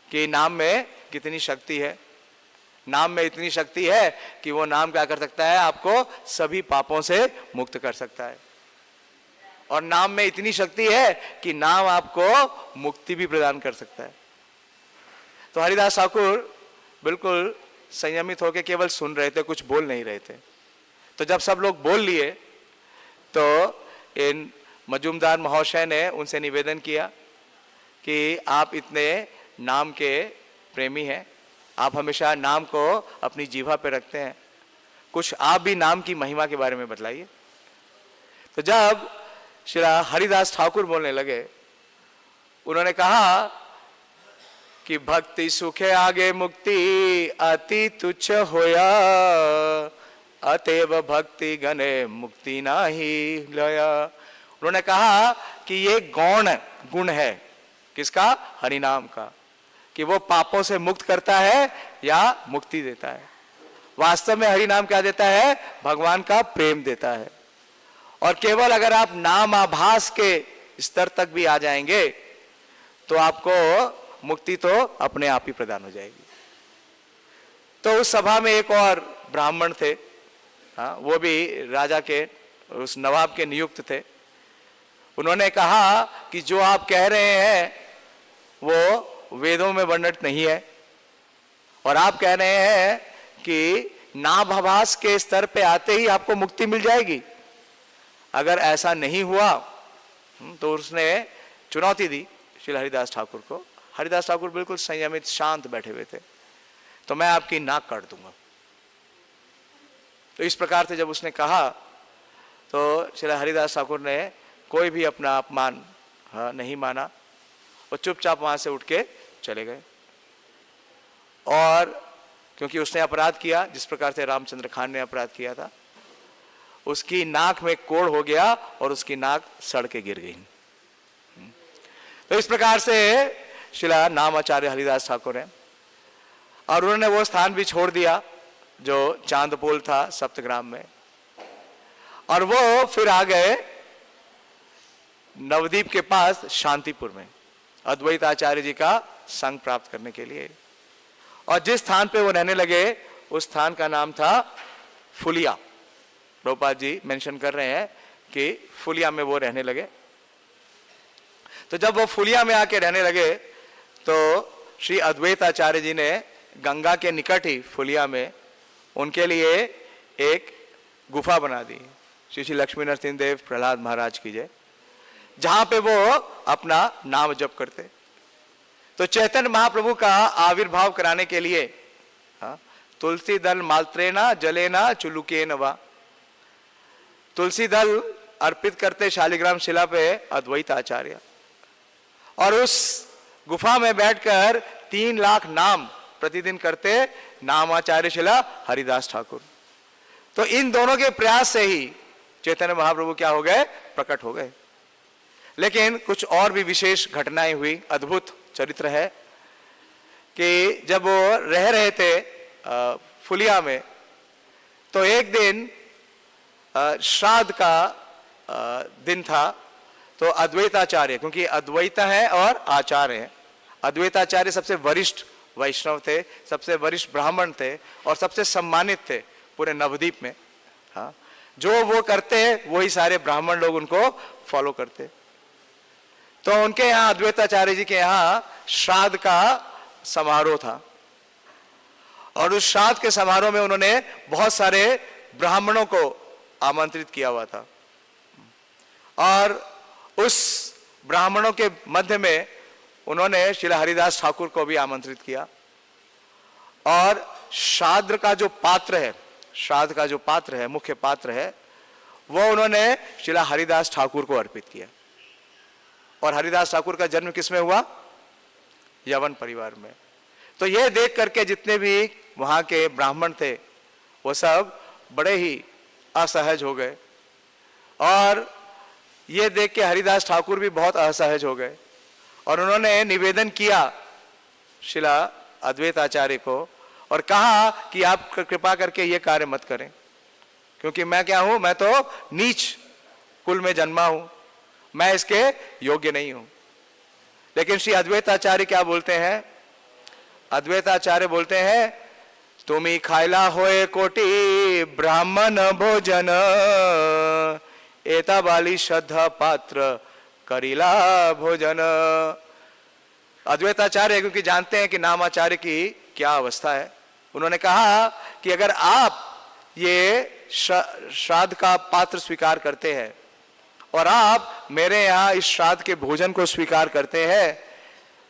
कि नाम में कितनी शक्ति है। नाम में इतनी शक्ति है कि वो नाम क्या कर सकता है, आपको सभी पापों से मुक्त कर सकता है, और नाम में इतनी शक्ति है कि नाम आपको मुक्ति भी प्रदान कर सकता है। तो हरिदास ठाकुर बिल्कुल संयमित होकर केवल सुन रहे थे, कुछ बोल नहीं रहे थे। तो जब सब लोग बोल लिए तो इन मजूमदार महोदय ने उनसे निवेदन किया कि आप इतने नाम के प्रेमी हैं, आप हमेशा नाम को अपनी जीवा पे रखते हैं, कुछ आप भी नाम की महिमा के बारे में बतलाइए। तो जब श्री हरिदास ठाकुर बोलने लगे, उन्होंने कहा कि भक्ति सुखे आगे मुक्ति अति तुच्छ होया, अतएव भक्ति गणे मुक्ति नाही लया। उन्होंने कहा कि ये गुण है किसका, हरिनाम का, कि वो पापों से मुक्त करता है या मुक्ति देता है। वास्तव में हरिनाम क्या देता है, भगवान का प्रेम देता है। और केवल अगर आप नाम आभास के स्तर तक भी आ जाएंगे तो आपको मुक्ति तो अपने आप ही प्रदान हो जाएगी। तो उस सभा में एक और ब्राह्मण थे, हाँ, वो भी राजा के, उस नवाब के नियुक्त थे। उन्होंने कहा कि जो आप कह रहे हैं वो वेदों में वर्णित नहीं है, और आप कह रहे हैं कि नाभाभास के स्तर पे आते ही आपको मुक्ति मिल जाएगी। अगर ऐसा नहीं हुआ तो उसने चुनौती दी श्री हरिदास ठाकुर को। हरिदास ठाकुर बिल्कुल संयमित शांत बैठे हुए थे। तो मैं आपकी नाक काट दूंगा। तो इस प्रकार से जब उसने कहा तो श्री हरिदास ठाकुर ने कोई भी अपना अपमान नहीं माना, और चुपचाप वहां से उठ के चले गए। और क्योंकि उसने अपराध किया जिस प्रकार से रामचंद्र खान ने अपराध किया था, उसकी नाक में कोढ़ हो गया और उसकी नाक सड़ के गिर गई। तो इस प्रकार से शिला नाम आचार्य हरिदास ठाकुर है। और उन्होंने वो स्थान भी छोड़ दिया जो चांदपोल था सप्तग्राम में, और वो फिर आ गए नवद्वीप के पास शांतिपुर में अद्वैत आचार्य जी का संग प्राप्त करने के लिए। और जिस स्थान पे वो रहने लगे उस स्थान का नाम था फुलिया। प्रभुपाद जी मेंशन कर रहे हैं कि फुलिया में वो रहने लगे। तो जब वो फुलिया में आके रहने लगे तो श्री अद्वैत आचार्य जी ने गंगा के निकट ही फुलिया में उनके लिए एक गुफा बना दी, श्री श्री लक्ष्मी नरसिंह देव प्रहलाद महाराज की जय, जहां पे वो अपना नाम जप करते। तो चैतन्य महाप्रभु का आविर्भाव कराने के लिए तुलसी दल माल्त्रेना जलेना चुलुकेन वा, तुलसी दल अर्पित करते शालिग्राम शिला पे अद्वैत आचार्य, और उस गुफा में बैठकर 3 लाख नाम प्रतिदिन करते नामाचार्य शिला हरिदास ठाकुर। तो इन दोनों के प्रयास से ही चैतन्य महाप्रभु क्या हो गए, प्रकट हो गए। लेकिन कुछ और भी विशेष घटनाएं हुई, अद्भुत चरित्र है कि जब वो रह रहे थे फुलिया में, तो एक दिन श्राद्ध का दिन था। तो अद्वैताचार्य, क्योंकि अद्वैत है और आचार्य है, अद्वैताचार्य सबसे वरिष्ठ वैष्णव थे, सबसे वरिष्ठ ब्राह्मण थे और सबसे सम्मानित थे पूरे नवद्वीप में। हाँ, जो वो करते वही सारे ब्राह्मण लोग उनको फॉलो करते। तो उनके यहाँ अद्वैताचार्य जी के यहाँ श्राद्ध का समारोह था, और उस श्राद्ध के समारोह में उन्होंने बहुत सारे ब्राह्मणों को आमंत्रित किया हुआ था। और उस ब्राह्मणों के मध्य में उन्होंने श्रील हरिदास ठाकुर को भी आमंत्रित किया। और श्राद्ध का जो पात्र है, श्राद्ध का जो पात्र है, मुख्य पात्र है, वो उन्होंने श्रील हरिदास ठाकुर को अर्पित किया। और हरिदास ठाकुर का जन्म किसमें हुआ, यवन परिवार में। तो यह देख करके जितने भी वहां के ब्राह्मण थे वो सब बड़े ही असहज हो गए, और ये देख के हरिदास ठाकुर भी बहुत असहज हो गए। और उन्होंने निवेदन किया शिला अद्वैत आचार्य को और कहा कि आप कृपा करके ये कार्य मत करें, क्योंकि मैं क्या हूं, मैं तो नीच कुल में जन्मा हूं, मैं इसके योग्य नहीं हूं। लेकिन श्री अद्वैत आचार्य क्या बोलते हैं, अद्वैत आचार्य बोलते हैं, तुम्ही खायला होए कोटि ब्राह्मण भोजन, एता बाली श्रद्धा पात्र करीला भोजन। अद्वैताचार्य क्योंकि जानते हैं कि नामाचार्य की क्या अवस्था है, उन्होंने कहा कि अगर आप ये श्राद्ध का पात्र स्वीकार करते हैं और आप मेरे यहाँ इस श्राद्ध के भोजन को स्वीकार करते हैं,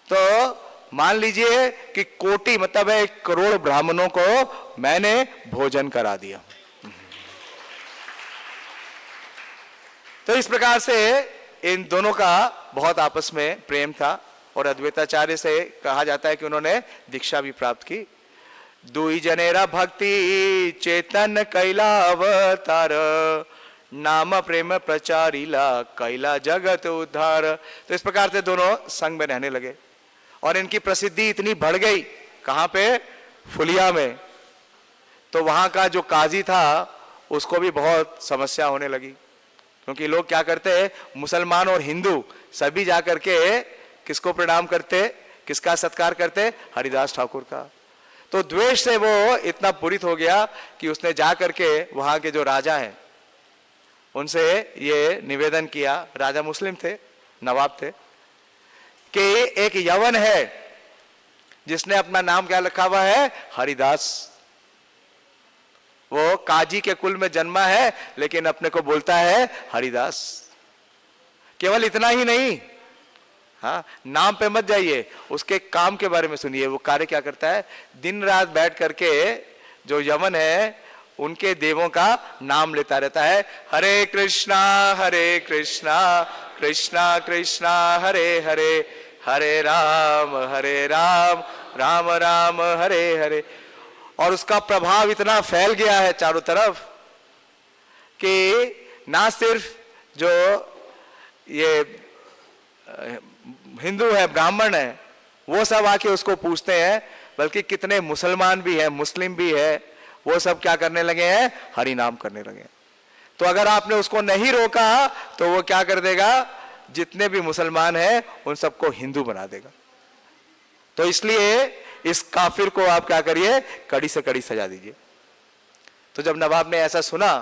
तो मान लीजिए कि कोटि मतलब है 1 करोड़ ब्राह्मणों को मैंने भोजन करा दिया। तो इस प्रकार से इन दोनों का बहुत आपस में प्रेम था, और अद्वैताचार्य से कहा जाता है कि उन्होंने दीक्षा भी प्राप्त की। दुई जनेरा भक्ति चेतन कैला अवतार, नाम प्रेम प्रचारीला कैला जगत उद्धार। तो इस प्रकार से दोनों संग में रहने लगे, और इनकी प्रसिद्धि इतनी बढ़ गई, कहां पे, फुलिया में। तो वहां का जो काजी था उसको भी बहुत समस्या होने लगी, क्योंकि लोग क्या करते हैं, मुसलमान और हिंदू सभी जाकर के किसको प्रणाम करते, किसका सत्कार करते, हरिदास ठाकुर का। तो द्वेष से वो इतना पूरित हो गया कि उसने जाकर के वहां के जो राजा हैं उनसे ये निवेदन किया, राजा मुस्लिम थे, नवाब थे, कि एक यवन है जिसने अपना नाम क्या लिखा हुआ है, हरिदास। वो काजी के कुल में जन्मा है लेकिन अपने को बोलता है हरिदास। केवल इतना ही नहीं, हाँ, नाम पे मत जाइए, उसके काम के बारे में सुनिए। वो कार्य क्या करता है, दिन रात बैठ करके जो यवन है उनके देवों का नाम लेता रहता है, हरे कृष्णा कृष्णा कृष्णा कृष्णा हरे हरे, हरे राम राम राम हरे हरे। और उसका प्रभाव इतना फैल गया है चारों तरफ कि ना सिर्फ जो ये हिंदू है, ब्राह्मण है, वो सब आके उसको पूछते हैं, बल्कि कितने मुसलमान भी हैं, मुस्लिम भी है, वो सब क्या करने लगे हैं, हरि नाम करने लगे हैं। तो अगर आपने उसको नहीं रोका तो वो क्या कर देगा, जितने भी मुसलमान हैं उन सबको हिंदू बना देगा। तो इसलिए इस काफिर को आप क्या करिए, कड़ी से कड़ी सजा दीजिए। तो जब नवाब ने ऐसा सुना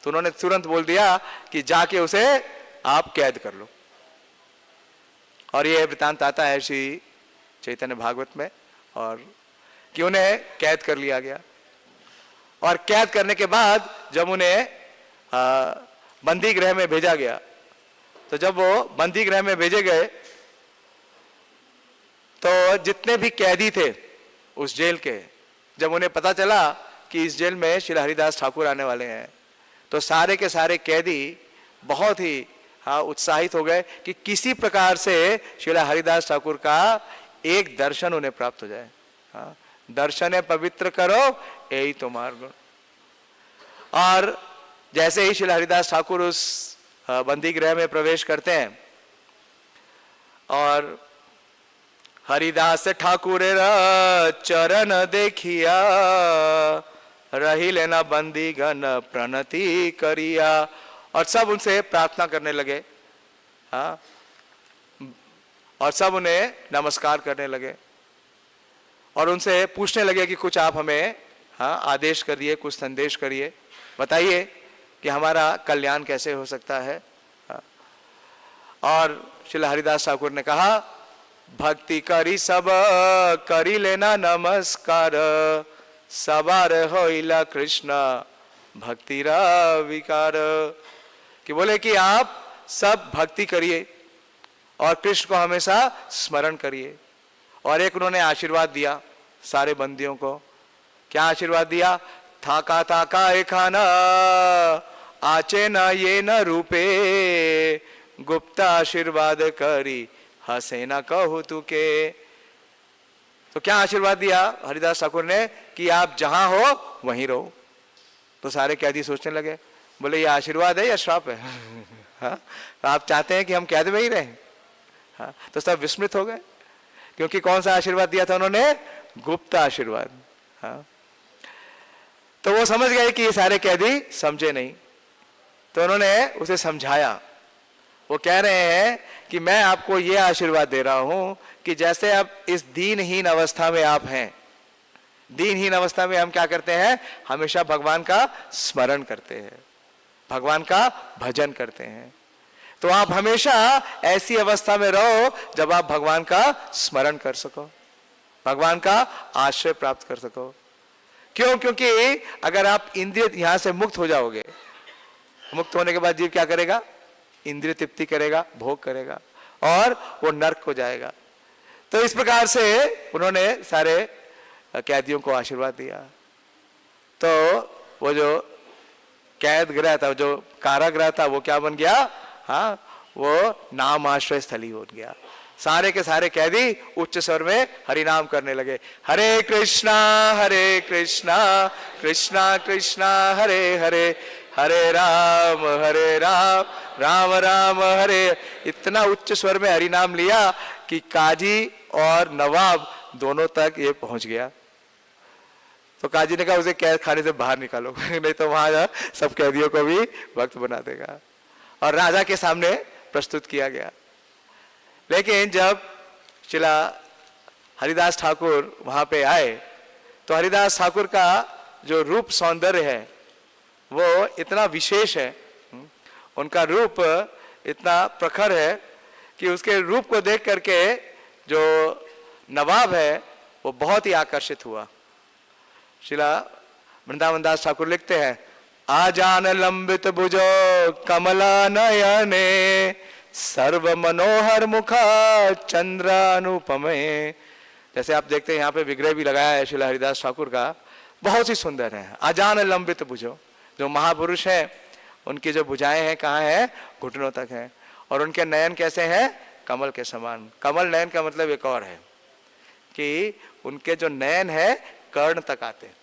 तो उन्होंने तुरंत बोल दिया कि जाके उसे आप कैद कर लो। और ये वृतांत आता है श्री चैतन्य भागवत में, और कि उन्हें कैद कर लिया गया। और कैद करने के बाद जब उन्हें बंदी गृह में भेजा गया, तो जब वो बंदी गृह में भेजे गए तो जितने भी कैदी थे उस जेल के, जब उन्हें पता चला कि इस जेल में श्री हरिदास ठाकुर आने वाले हैं, तो सारे के सारे कैदी बहुत ही उत्साहित हो गए कि किसी प्रकार से श्री हरिदास ठाकुर का एक दर्शन उन्हें प्राप्त हो जाए। दर्शन पवित्र करो यही तुम्हारा गुण। और जैसे ही श्री हरिदास ठाकुर उस बंदी गृह में प्रवेश करते हैं, और हरिदास ठाकुर चरण देखिया, रही लेना बंदी गण प्रणति करिया। और सब उनसे प्रार्थना करने लगे, और सब उन्हें नमस्कार करने लगे, और उनसे पूछने लगे कि कुछ आप हमें आदेश करिए, कुछ संदेश करिए, बताइए कि हमारा कल्याण कैसे हो सकता है। और श्री हरिदास ठाकुर ने कहा, भक्ति करी सब करी लेना नमस्कार, सवार होइला कृष्ण भक्ति रा विकार। कि बोले कि आप सब भक्ति करिए और कृष्ण को हमेशा स्मरण करिए। और एक उन्होंने आशीर्वाद दिया सारे बंदियों को। क्या आशीर्वाद दिया, थाका थाका ए खाना आचे न ये न रूपे, गुप्ता आशीर्वाद करी हसे न कहू तुके। तो क्या आशीर्वाद दिया हरिदास ठाकुर ने, कि आप जहां हो वहीं रहो। तो सारे कैदी सोचने लगे, बोले ये आशीर्वाद है या श्राप है? हाँ? तो आप चाहते हैं कि हम कैद में ही रहें? हाँ? तो सब विस्मित हो गए, क्योंकि कौन सा आशीर्वाद दिया था उन्होंने, गुप्त आशीर्वाद। हाँ? तो वो समझ गए कि ये सारे कैदी समझे नहीं, तो उन्होंने उसे समझाया। वो कह रहे हैं कि मैं आपको ये आशीर्वाद दे रहा हूं कि जैसे अब इस दीनहीन अवस्था में आप हैं, दीनहीन अवस्था में हम क्या करते हैं, हमेशा भगवान का स्मरण करते हैं, भगवान का भजन करते हैं। तो आप हमेशा ऐसी अवस्था में रहो जब आप भगवान का स्मरण कर सको, भगवान का आश्रय प्राप्त कर सको। क्यों? क्योंकि अगर आप इंद्रिय यहां से मुक्त हो जाओगे, मुक्त होने के बाद जीव क्या करेगा, इंद्रिय तृप्ति करेगा, भोग करेगा, और वो नरक हो जाएगा। तो इस प्रकार से उन्होंने सारे कैदियों को आशीर्वाद दिया। तो वो जो कैद गृह था, जो कारागृह था, वो क्या बन गया, वो नाम आश्रय स्थली हो गया। सारे के सारे कैदी उच्च स्वर में हरि नाम करने लगे, हरे कृष्णा कृष्णा कृष्णा हरे हरे, हरे राम राम राम हरे। इतना उच्च स्वर में हरि नाम लिया कि काजी और नवाब दोनों तक ये पहुंच गया। तो काजी ने कहा उसे कैद खाने से बाहर निकालो, नहीं तो वहां सब कैदियों को भी भक्त बना देगा। और राजा के सामने प्रस्तुत किया गया। लेकिन जब शिला हरिदास ठाकुर वहां पे आए, तो हरिदास ठाकुर का जो रूप सौंदर्य है वो इतना विशेष है, उनका रूप इतना प्रखर है कि उसके रूप को देख करके जो नवाब है वो बहुत ही आकर्षित हुआ। शिला वृंदावन दास ठाकुर लिखते हैं, आजान लंबित भुजो कमला नयने, सर्व मनोहर मुखा चंद्र अनुपमे। जैसे आप देखते हैं यहाँ पे विग्रह भी लगाया है शिला हरिदास ठाकुर का, बहुत ही सुंदर है। आजान लंबित भुजो, जो महापुरुष है उनकी जो भुजाएं हैं कहाँ है, घुटनों तक हैं, और उनके नयन कैसे हैं, कमल के समान। कमल नयन का मतलब एक और है कि उनके जो नयन है कर्ण तक आते हैं।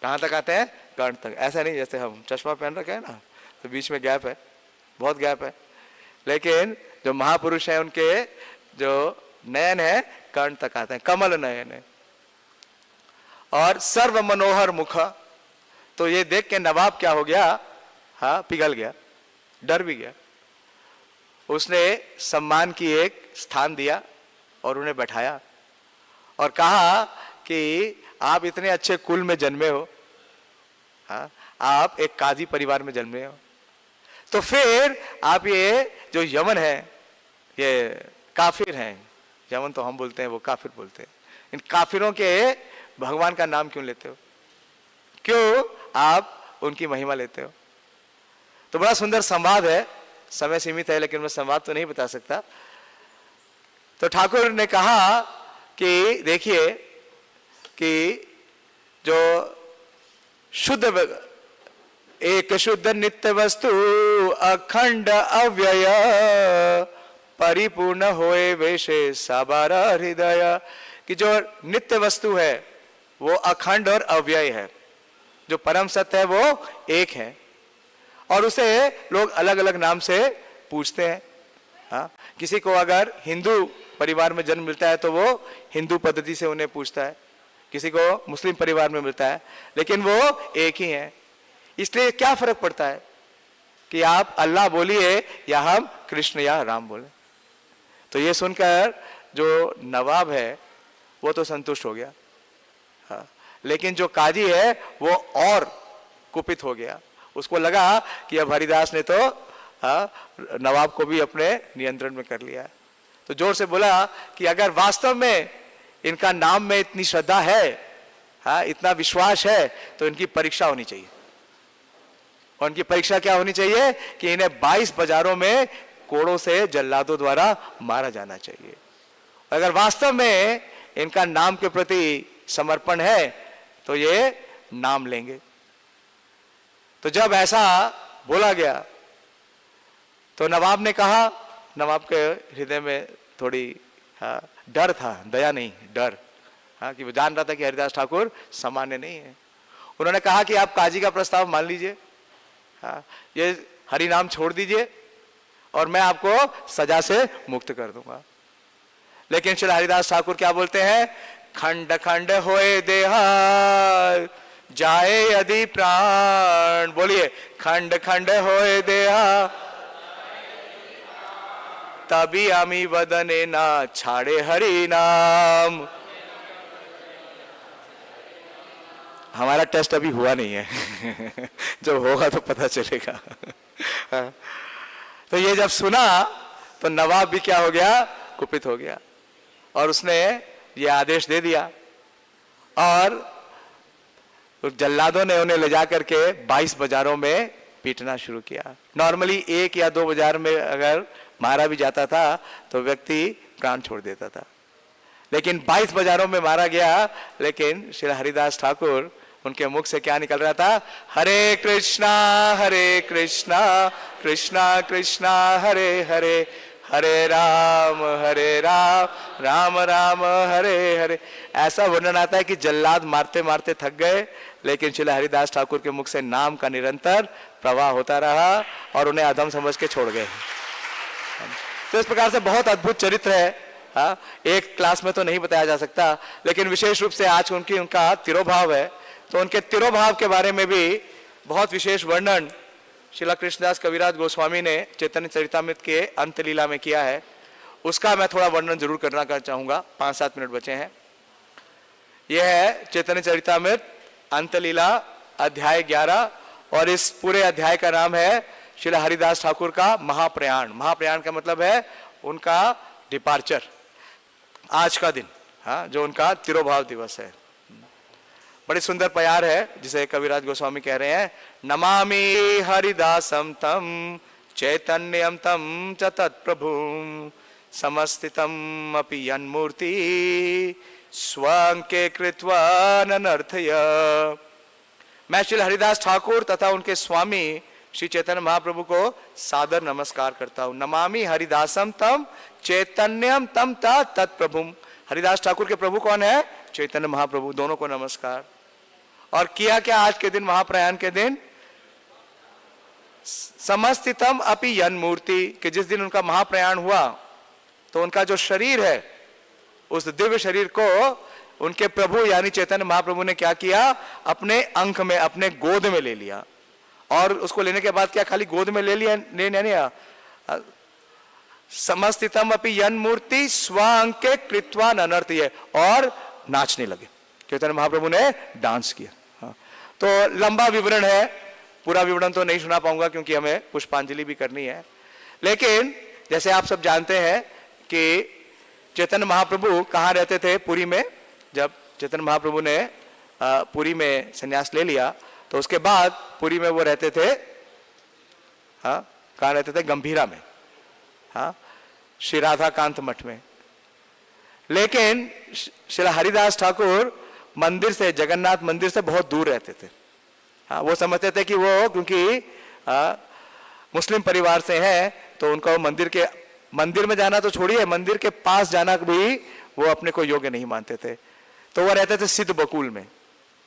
कहाँ तक आते हैं? कर्ण तक। ऐसा नहीं जैसे हम चश्मा पहन रखे हैं ना, तो बीच में गैप है, बहुत गैप है, लेकिन जो महापुरुष हैं उनके जो नयन है कर्ण तक आते हैं, कमल नयन है। और सर्व मनोहर मुख, तो ये देख के नवाब क्या हो गया? हाँ, पिघल गया, डर भी गया। उसने सम्मान की एक स्थान दिया और उन्हें बैठाया और कहा कि आप इतने अच्छे कुल में जन्मे हो, हाँ, आप एक काजी परिवार में जन्मे हो, तो फिर आप ये जो यमन है, ये काफिर हैं, यमन तो हम बोलते हैं, वो काफिर बोलते हैं, इन काफिरों के भगवान का नाम क्यों लेते हो? क्यों आप उनकी महिमा लेते हो? तो बड़ा सुंदर संवाद है, समय सीमित है लेकिन मैं संवाद तो नहीं बता सकता। तो ठाकुर ने कहा कि देखिए कि जो शुद्ध, एक शुद्ध नित्य वस्तु अखंड अव्यय परिपूर्ण होए वैसे साबारा हृदय, कि जो नित्य वस्तु है वो अखंड और अव्यय है, जो परम सत्य है वो एक है, और उसे लोग अलग अलग नाम से पूछते हैं। हाँ, किसी को अगर हिंदू परिवार में जन्म मिलता है तो वो हिंदू पद्धति से उन्हें पूछता है, किसी को मुस्लिम परिवार में मिलता है, लेकिन वो एक ही है। इसलिए क्या फर्क पड़ता है कि आप अल्लाह बोलिए या हम कृष्ण या राम बोले? तो ये सुनकर जो नवाब है वो तो संतुष्ट हो गया, हाँ, लेकिन जो काजी है वो और कुपित हो गया। उसको लगा कि अब हरिदास ने तो नवाब को भी अपने नियंत्रण में कर लिया। तो जोर से बोला कि अगर वास्तव में इनका नाम में इतनी श्रद्धा है, हाँ, इतना विश्वास है, तो इनकी परीक्षा होनी चाहिए। और उनकी परीक्षा क्या होनी चाहिए? कि इन्हें 22 बाजारों में कोड़ों से जल्लादों द्वारा मारा जाना चाहिए। अगर वास्तव में इनका नाम के प्रति समर्पण है तो ये नाम लेंगे। तो जब ऐसा बोला गया तो नवाब ने कहा, नवाब के हृदय में थोड़ी डर था, दया नहीं, डर, हाँ, कि वो जान रहा था कि हरिदास ठाकुर सामान्य नहीं है। उन्होंने कहा कि आप काजी का प्रस्ताव मान लीजिए, हाँ, ये हरि नाम छोड़ दीजिए और मैं आपको सजा से मुक्त कर दूंगा। लेकिन श्री हरिदास ठाकुर क्या बोलते हैं? खंड खंड होए देहा जाए यदि प्राण, बोलिए, खंड खंड होए देहा तभी आमी वदने ना छाड़े हरि नाम। हमारा टेस्ट अभी हुआ नहीं है जब होगा तो पता चलेगा। तो ये जब सुना तो नवाब भी क्या हो गया? कुपित हो गया और उसने ये आदेश दे दिया और जल्लादों ने उन्हें ले जाकर के 22 बाजारों में पीटना शुरू किया। नॉर्मली 1 या 2 बाजार में अगर मारा भी जाता था तो व्यक्ति प्राण छोड़ देता था, लेकिन 22 बाजारों में मारा गया। लेकिन श्री हरिदास ठाकुर, उनके मुख से क्या निकल रहा था? हरे कृष्णा कृष्णा कृष्णा हरे हरे, हरे राम राम राम हरे हरे। ऐसा वर्णन आता है कि जल्लाद मारते मारते थक गए, लेकिन श्री हरिदास ठाकुर के मुख से नाम का निरंतर प्रवाह होता रहा और उन्हें अधम समझ के छोड़ गए। तो इस प्रकार से बहुत अद्भुत चरित्र है, हाँ, एक क्लास में तो नहीं बताया जा सकता, लेकिन विशेष रूप से आज उनका तिरोभाव है, तो उनके तिरोभाव के बारे में भी बहुत विशेष वर्णन श्रीला कृष्णदास कविराज गोस्वामी ने चैतन्य चरितामृत के अंत लीला में किया है। उसका मैं थोड़ा वर्णन जरूर करना चाहूंगा, 5-7 मिनट बचे हैं। यह है चैतन्य चरितामृत अंत लीला अध्याय 11 और इस पूरे अध्याय का नाम है श्री हरिदास ठाकुर का महाप्रयाण। महाप्रयाण का मतलब है उनका डिपार्चर, आज का दिन, हाँ, जो उनका तिरोभाव दिवस है। बड़ी सुंदर प्यार है जिसे कविराज गोस्वामी कह रहे हैं, नमामि हरिदासम तम चैतन्यम तम च तत्प्रभुम समस्तितम अपि यन्मूर्ति स्वंके कृत्वा ननर्थय। मैं श्री हरिदास ठाकुर तथा उनके स्वामी श्री चैतन्य महाप्रभु को सादर नमस्कार करता हूं। नमामि हरिदासम तम चैतन्यम तम तत्प्रभुम। हरिदास ठाकुर के प्रभु कौन है? चैतन्य महाप्रभु। दोनों को नमस्कार। और किया क्या आज के दिन, महाप्रयाण के दिन? समस्तितम अपि यन मूर्ति, कि जिस दिन उनका महाप्रयाण हुआ तो उनका जो शरीर है, उस दिव्य शरीर को उनके प्रभु यानी चैतन्य महाप्रभु ने क्या किया? अपने अंक में, अपने गोद में ले लिया। और उसको लेने के बाद क्या खाली गोद में ले लिया? नहीं, समस्तितम अपि यन मूर्ति स्वांके कृत्वा ननर्त्य, और नाचने लगे। चैतन्य महाप्रभु ने डांस किया। हाँ। तो लंबा विवरण है, पूरा विवरण तो नहीं सुना पाऊंगा क्योंकि हमें पुष्पांजलि भी करनी है। लेकिन जैसे आप सब जानते हैं कि चैतन्य महाप्रभु कहाँ रहते थे? पुरी में। जब चैतन्य महाप्रभु ने पुरी में संन्यास ले लिया तो उसके बाद पुरी में वो रहते थे, हाँ, कहाँ रहते थे? गंभीरा में, हाँ, श्री राधाकांत मठ में। लेकिन श्री हरिदास ठाकुर मंदिर से, जगन्नाथ मंदिर से बहुत दूर रहते थे। हाँ, वो समझते थे कि वो क्योंकि मुस्लिम परिवार से हैं तो उनको मंदिर में जाना तो छोड़िए, मंदिर के पास जाना भी वो अपने को योग्य नहीं मानते थे। तो वो रहते थे सिद्ध बकुल में,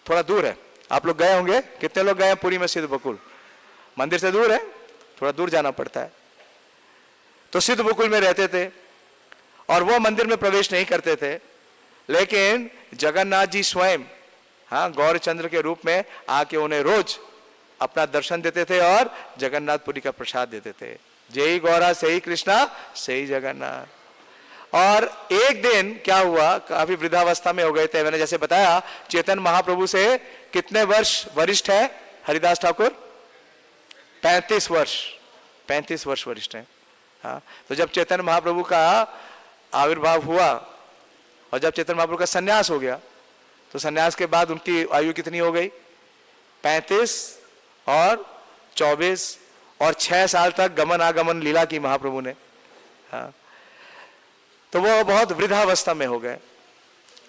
थोड़ा दूर है। आप लोग गए होंगे, कितने लोग गए हैं पुरी में? सिद्ध बकुल मंदिर से दूर है, थोड़ा दूर जाना पड़ता है। तो सिद्ध बकुल में रहते थे और वो मंदिर में प्रवेश नहीं करते थे। लेकिन जगन्नाथ जी स्वयं, हाँ, गौरचंद्र के रूप में आके उन्हें रोज अपना दर्शन देते थे और जगन्नाथपुरी का प्रसाद देते थे। जय गौरा सही कृष्णा सही जगन्नाथ। और एक दिन क्या हुआ, काफी वृद्धावस्था में हो गए थे। मैंने जैसे बताया चैतन्य महाप्रभु से कितने वर्ष वरिष्ठ है हरिदास ठाकुर? 35 वर्ष, 35 वर्ष वरिष्ठ है। हाँ, तो जब चैतन्य महाप्रभु का आविर्भाव हुआ और जब चैतन्य महाप्रभु का संन्यास हो गया तो संन्यास के बाद उनकी आयु कितनी हो गई? 35 और 24 और 6 साल तक गमन आगमन लीला की महाप्रभु ने। हाँ, तो वो बहुत वृद्धावस्था में हो गए।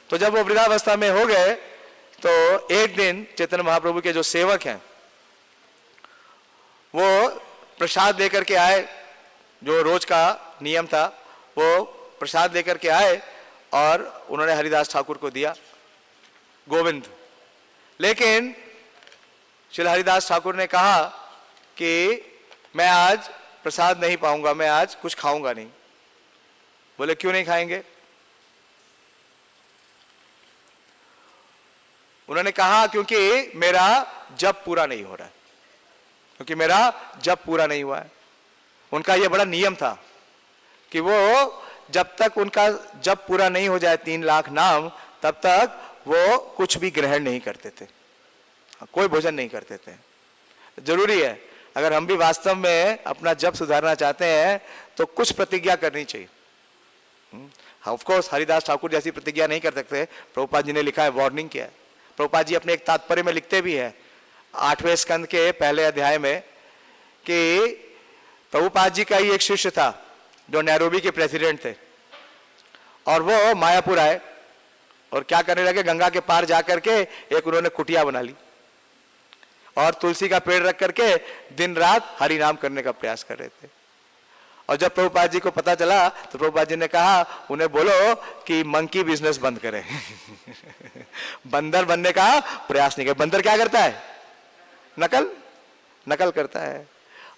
तो जब वो वृद्धावस्था में हो गए तो एक दिन चैतन्य महाप्रभु के जो सेवक हैं वो प्रसाद लेकर के आए, जो रोज का नियम था वो प्रसाद लेकर के आए और उन्होंने हरिदास ठाकुर को दिया, गोविंद। लेकिन श्री हरिदास ठाकुर ने कहा कि मैं आज प्रसाद नहीं पाऊंगा, मैं आज कुछ खाऊंगा नहीं। बोले क्यों नहीं खाएंगे? उन्होंने कहा क्योंकि मेरा जप पूरा नहीं हो रहा है, क्योंकि मेरा जप पूरा नहीं हुआ है। उनका यह बड़ा नियम था कि वो जब तक उनका जप पूरा नहीं हो जाए 3 लाख नाम, तब तक वो कुछ भी ग्रहण नहीं करते थे, कोई भोजन नहीं करते थे। जरूरी है, अगर हम भी वास्तव में अपना जप सुधारना चाहते हैं तो कुछ प्रतिज्ञा करनी चाहिए। ऑफ कोर्स हरिदास ठाकुर जैसी प्रतिज्ञा नहीं कर सकते। प्रभुपाद जी ने लिखा है, वार्निंग किया है। प्रभुपाद जी अपने एक तात्पर्य में लिखते भी है 8वें स्कंद के पहले अध्याय में कि प्रभुपाद जी का ही एक शिष्य था जो नैरोबी के प्रेसिडेंट थे और वो मायापुर आए और क्या करने लगे, गंगा के पार जाकर के एक उन्होंने कुटिया बना ली और तुलसी का पेड़ रख करके दिन रात हरि नाम करने का प्रयास कर रहे थे। और जब प्रभुपाद जी को पता चला तो प्रभुपाद जी ने कहा उन्हें बोलो कि मंकी बिजनेस बंद करें बंदर बनने का प्रयास नहीं करे। बंदर क्या करता है? नकल करता है।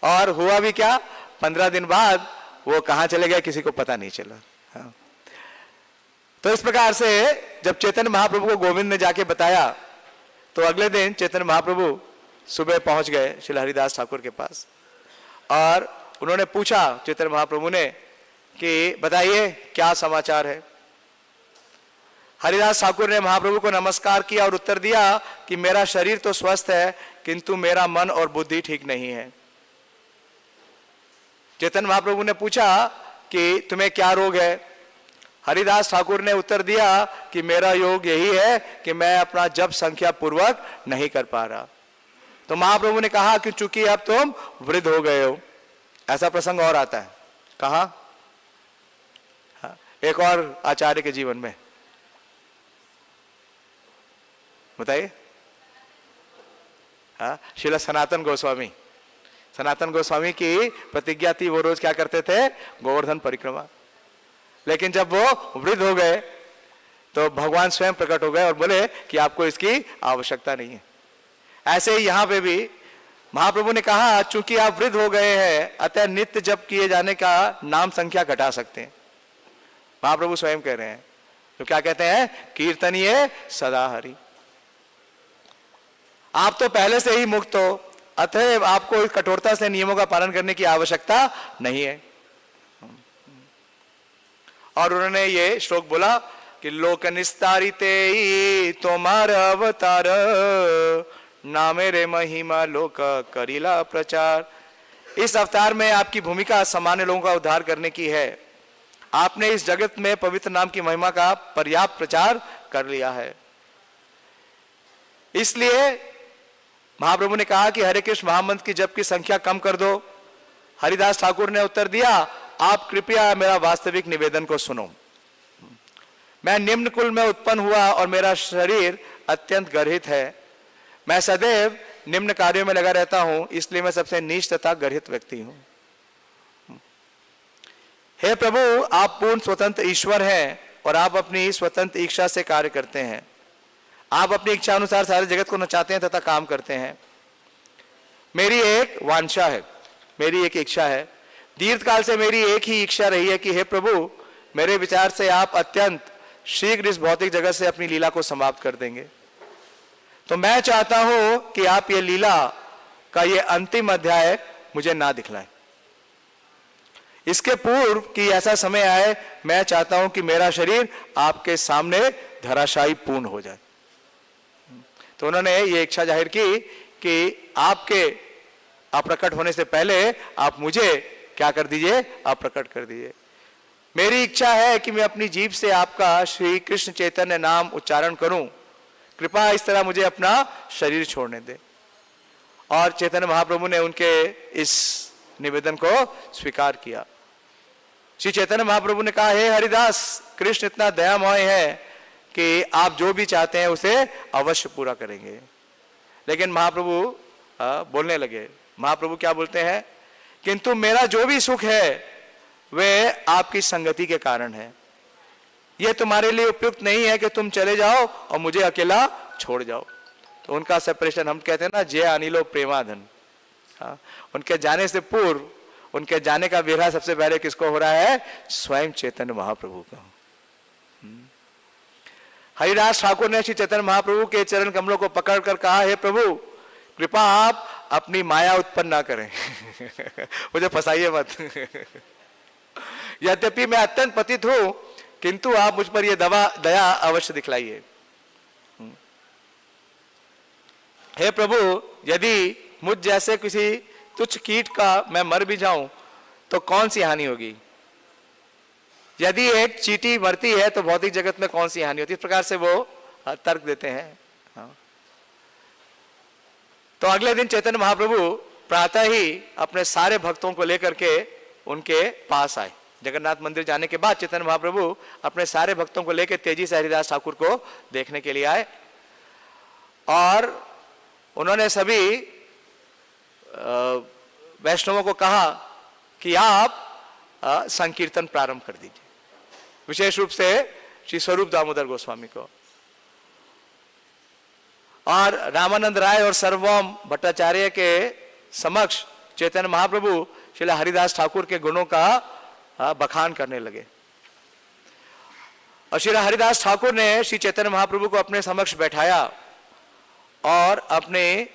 और हुआ भी क्या, 15 दिन बाद वो कहां चले गए किसी को पता नहीं चला। हाँ। तो इस प्रकार से जब चैतन्य महाप्रभु को गोविंद ने जाके बताया तो अगले दिन चैतन्य महाप्रभु सुबह पहुंच गए श्री हरिदास ठाकुर के पास और उन्होंने पूछा चैतन्य महाप्रभु ने कि बताइए क्या समाचार है। हरिदास ठाकुर ने महाप्रभु को नमस्कार किया और उत्तर दिया कि मेरा शरीर तो स्वस्थ है किंतु मेरा मन और बुद्धि ठीक नहीं है। चैतन्य महाप्रभु ने पूछा कि तुम्हें क्या रोग है। हरिदास ठाकुर ने उत्तर दिया कि मेरा योग यही है कि मैं अपना जप संख्या पूर्वक नहीं कर पा रहा। तो महाप्रभु ने कहा कि चूंकि अब तुम वृद्ध हो गए हो। ऐसा प्रसंग और आता है, कहा एक और आचार्य के जीवन में, बताइए। हाँ, श्रील सनातन गोस्वामी। सनातन गोस्वामी की प्रतिज्ञा थी, वो रोज क्या करते थे? गोवर्धन परिक्रमा। लेकिन जब वो वृद्ध हो गए तो भगवान स्वयं प्रकट हो गए और बोले कि आपको इसकी आवश्यकता नहीं है। ऐसे ही यहां पे भी महाप्रभु ने कहा, चूंकि आप वृद्ध हो गए हैं अतः नित्य जप किए जाने का नाम संख्या घटा सकते हैं। महाप्रभु स्वयं कह रहे हैं, तो क्या कहते हैं? कीर्तनीय सदा हरि। आप तो पहले से ही मुक्त हो, अतः आपको इस कठोरता से नियमों का पालन करने की आवश्यकता नहीं है। और उन्होंने ये श्लोक बोला कि लोक निस्तारिते तोमार अवतार, ना मेरे महिमा लोक करीला प्रचार। इस अवतार में आपकी भूमिका सामान्य लोगों का उद्धार करने की है। आपने इस जगत में पवित्र नाम की महिमा का पर्याप्त प्रचार कर लिया है। इसलिए महाप्रभु ने कहा कि हरे कृष्ण महामंत्र की जप की संख्या कम कर दो। हरिदास ठाकुर ने उत्तर दिया, आप कृपया मेरा वास्तविक निवेदन को सुनो। मैं निम्न कुल में उत्पन्न हुआ और मेरा शरीर अत्यंत गर्हित है। मैं सदैव निम्न कार्यों में लगा रहता हूं, इसलिए मैं सबसे नीच तथा गर्हित व्यक्ति हूं। हे प्रभु, आप पूर्ण स्वतंत्र ईश्वर हैं और आप अपनी स्वतंत्र इच्छा से कार्य करते हैं। आप अपनी इच्छा अनुसार सारे जगत को नचाते हैं तथा काम करते हैं। मेरी एक वांछा है, मेरी एक इच्छा है, दीर्घ काल से मेरी एक ही इच्छा रही है कि हे प्रभु, मेरे विचार से आप अत्यंत शीघ्र इस भौतिक जगत से अपनी लीला को समाप्त कर देंगे। तो मैं चाहता हूं कि आप ये लीला का ये अंतिम अध्याय मुझे ना दिखलाएं। इसके पूर्व कि ऐसा समय आए, मैं चाहता हूं कि मेरा शरीर आपके सामने धराशायी पूर्ण हो जाए। तो उन्होंने ये इच्छा जाहिर की कि आपके अप्रकट होने से पहले आप मुझे क्या कर दीजिए? अप्रकट कर दीजिए। मेरी इच्छा है कि मैं अपनी जीभ से आपका श्री कृष्ण चैतन्य नाम उच्चारण करूं। कृपया इस तरह मुझे अपना शरीर छोड़ने दे। और चैतन्य महाप्रभु ने उनके इस निवेदन को स्वीकार किया। श्री चैतन्य महाप्रभु ने कहा, हे हरिदास, कृष्ण इतना दयामय है कि आप जो भी चाहते हैं उसे अवश्य पूरा करेंगे। लेकिन महाप्रभु बोलने लगे। महाप्रभु क्या बोलते हैं? किंतु मेरा जो भी सुख है वह आपकी संगति के कारण है। यह तुम्हारे लिए उपयुक्त नहीं है कि तुम चले जाओ और मुझे अकेला छोड़ जाओ। तो उनका सेपरेशन, हम कहते हैं ना, जय अनिलो प्रेमाधन। उनके जाने से पूर्व, उनके जाने का विरह सबसे पहले किसको हो रहा है? स्वयं चैतन्य महाप्रभु का। हरिदास ठाकुर ने श्री चैतन्य महाप्रभु के चरण कमलों को पकड़कर कहा, हे प्रभु, कृपा आप अपनी माया उत्पन्न ना करें। मुझे फंसाइए मत। यद्यपि मैं अत्यंत पतित हूं, किंतु आप मुझ पर यह दया अवश्य दिखलाइए। हे प्रभु, यदि मुझ जैसे किसी तुच्छ कीट का मैं मर भी जाऊं तो कौन सी हानि होगी? यदि एक चींटी मरती है तो भौतिक जगत में कौन सी हानि होती है? इस प्रकार से वो तर्क देते हैं। तो अगले दिन चैतन्य महाप्रभु प्रातः ही अपने सारे भक्तों को लेकर के उनके पास आए। जगन्नाथ मंदिर जाने के बाद चैतन्य महाप्रभु अपने सारे भक्तों को लेकर तेजी से हरिदास ठाकुर को देखने के लिए आए और उन्होंने सभी वैष्णवों को कहा कि आप संकीर्तन प्रारंभ कर दीजिए, विशेष रूप से श्री स्वरूप दामोदर गोस्वामी को। और रामानंद राय और सर्वम भट्टाचार्य के समक्ष चैतन्य महाप्रभु श्री हरिदास ठाकुर के गुणों का बखान करने लगे। और श्री हरिदास ठाकुर ने श्री चैतन्य महाप्रभु को अपने समक्ष बैठाया और अपने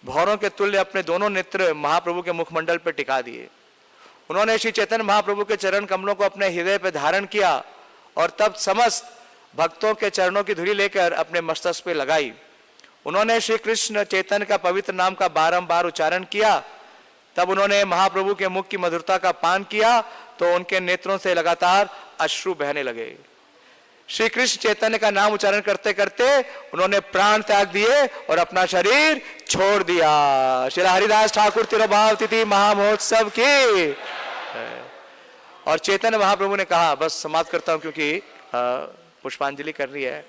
भौरों के तुल्य अपने दोनों नेत्र महाप्रभु के मुखमंडल पर टिका दिए। उन्होंने श्री चैतन्य महाप्रभु के चरण कमलों को अपने हृदय पर धारण किया और तब समस्त भक्तों के चरणों की धूली लेकर अपने मस्तक पे लगाई। उन्होंने श्री कृष्ण चैतन्य का पवित्र नाम का बारंबार उच्चारण किया। तब उन्होंने महाप्रभु के मुख की मधुरता का पान किया तो उनके नेत्रों से लगातार अश्रु बहने लगे। श्री कृष्ण चैतन्य का नाम उच्चारण करते करते उन्होंने प्राण त्याग दिए और अपना शरीर छोड़ दिया। श्री हरिदास ठाकुर तिरुभाव तिथि महामहोत्सव की। और चैतन्य महाप्रभु ने कहा, बस समाप्त करता हूं क्योंकि पुष्पांजलि कर रही है।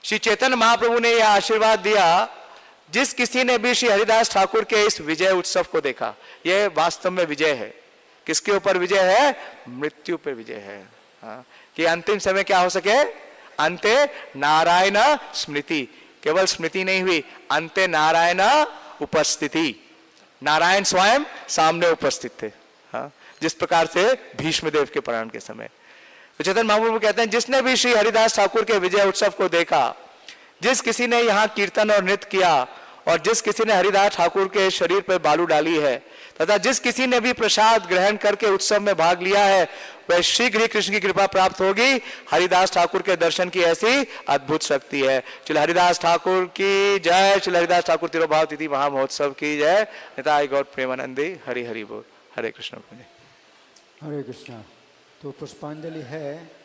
श्री चैतन्य महाप्रभु ने यह आशीर्वाद दिया जिस किसी ने भी श्री हरिदास ठाकुर के इस विजय उत्सव को देखा, यह वास्तव में विजय है। किसके ऊपर विजय है? मृत्यु पे विजय है। हाँ, कि अंतिम समय क्या हो सके? अंते नारायण स्मृति। केवल स्मृति नहीं हुई, अंते नारायण उपस्थिति। नारायण स्वयं सामने उपस्थित थे। हाँ, जिस प्रकार से भीष्मदेव के प्राण के समय। तो चैतन्य महाप्रभु कहते हैं, जिसने भी श्री हरिदास ठाकुर के विजय उत्सव को देखा, जिस किसी ने यहाँ कीर्तन और नृत्य किया, और जिस किसी ने हरिदास ठाकुर के शरीर पर बालू डाली है, तथा जिस किसी ने भी प्रसाद ग्रहण करके उत्सव में भाग लिया है, वह शीघ्र ही कृष्ण की कृपा प्राप्त होगी। हरिदास ठाकुर के दर्शन की ऐसी अद्भुत शक्ति है। चल हरिदास ठाकुर की जय। चल हरिदास ठाकुर तिरुभाव तिथि महामहोत्सव की जय। निताई गौर प्रेमानंदी। हरि हरि बोल। हरे कृष्ण। हरे कृष्णा। तो पुष्पांजलि है।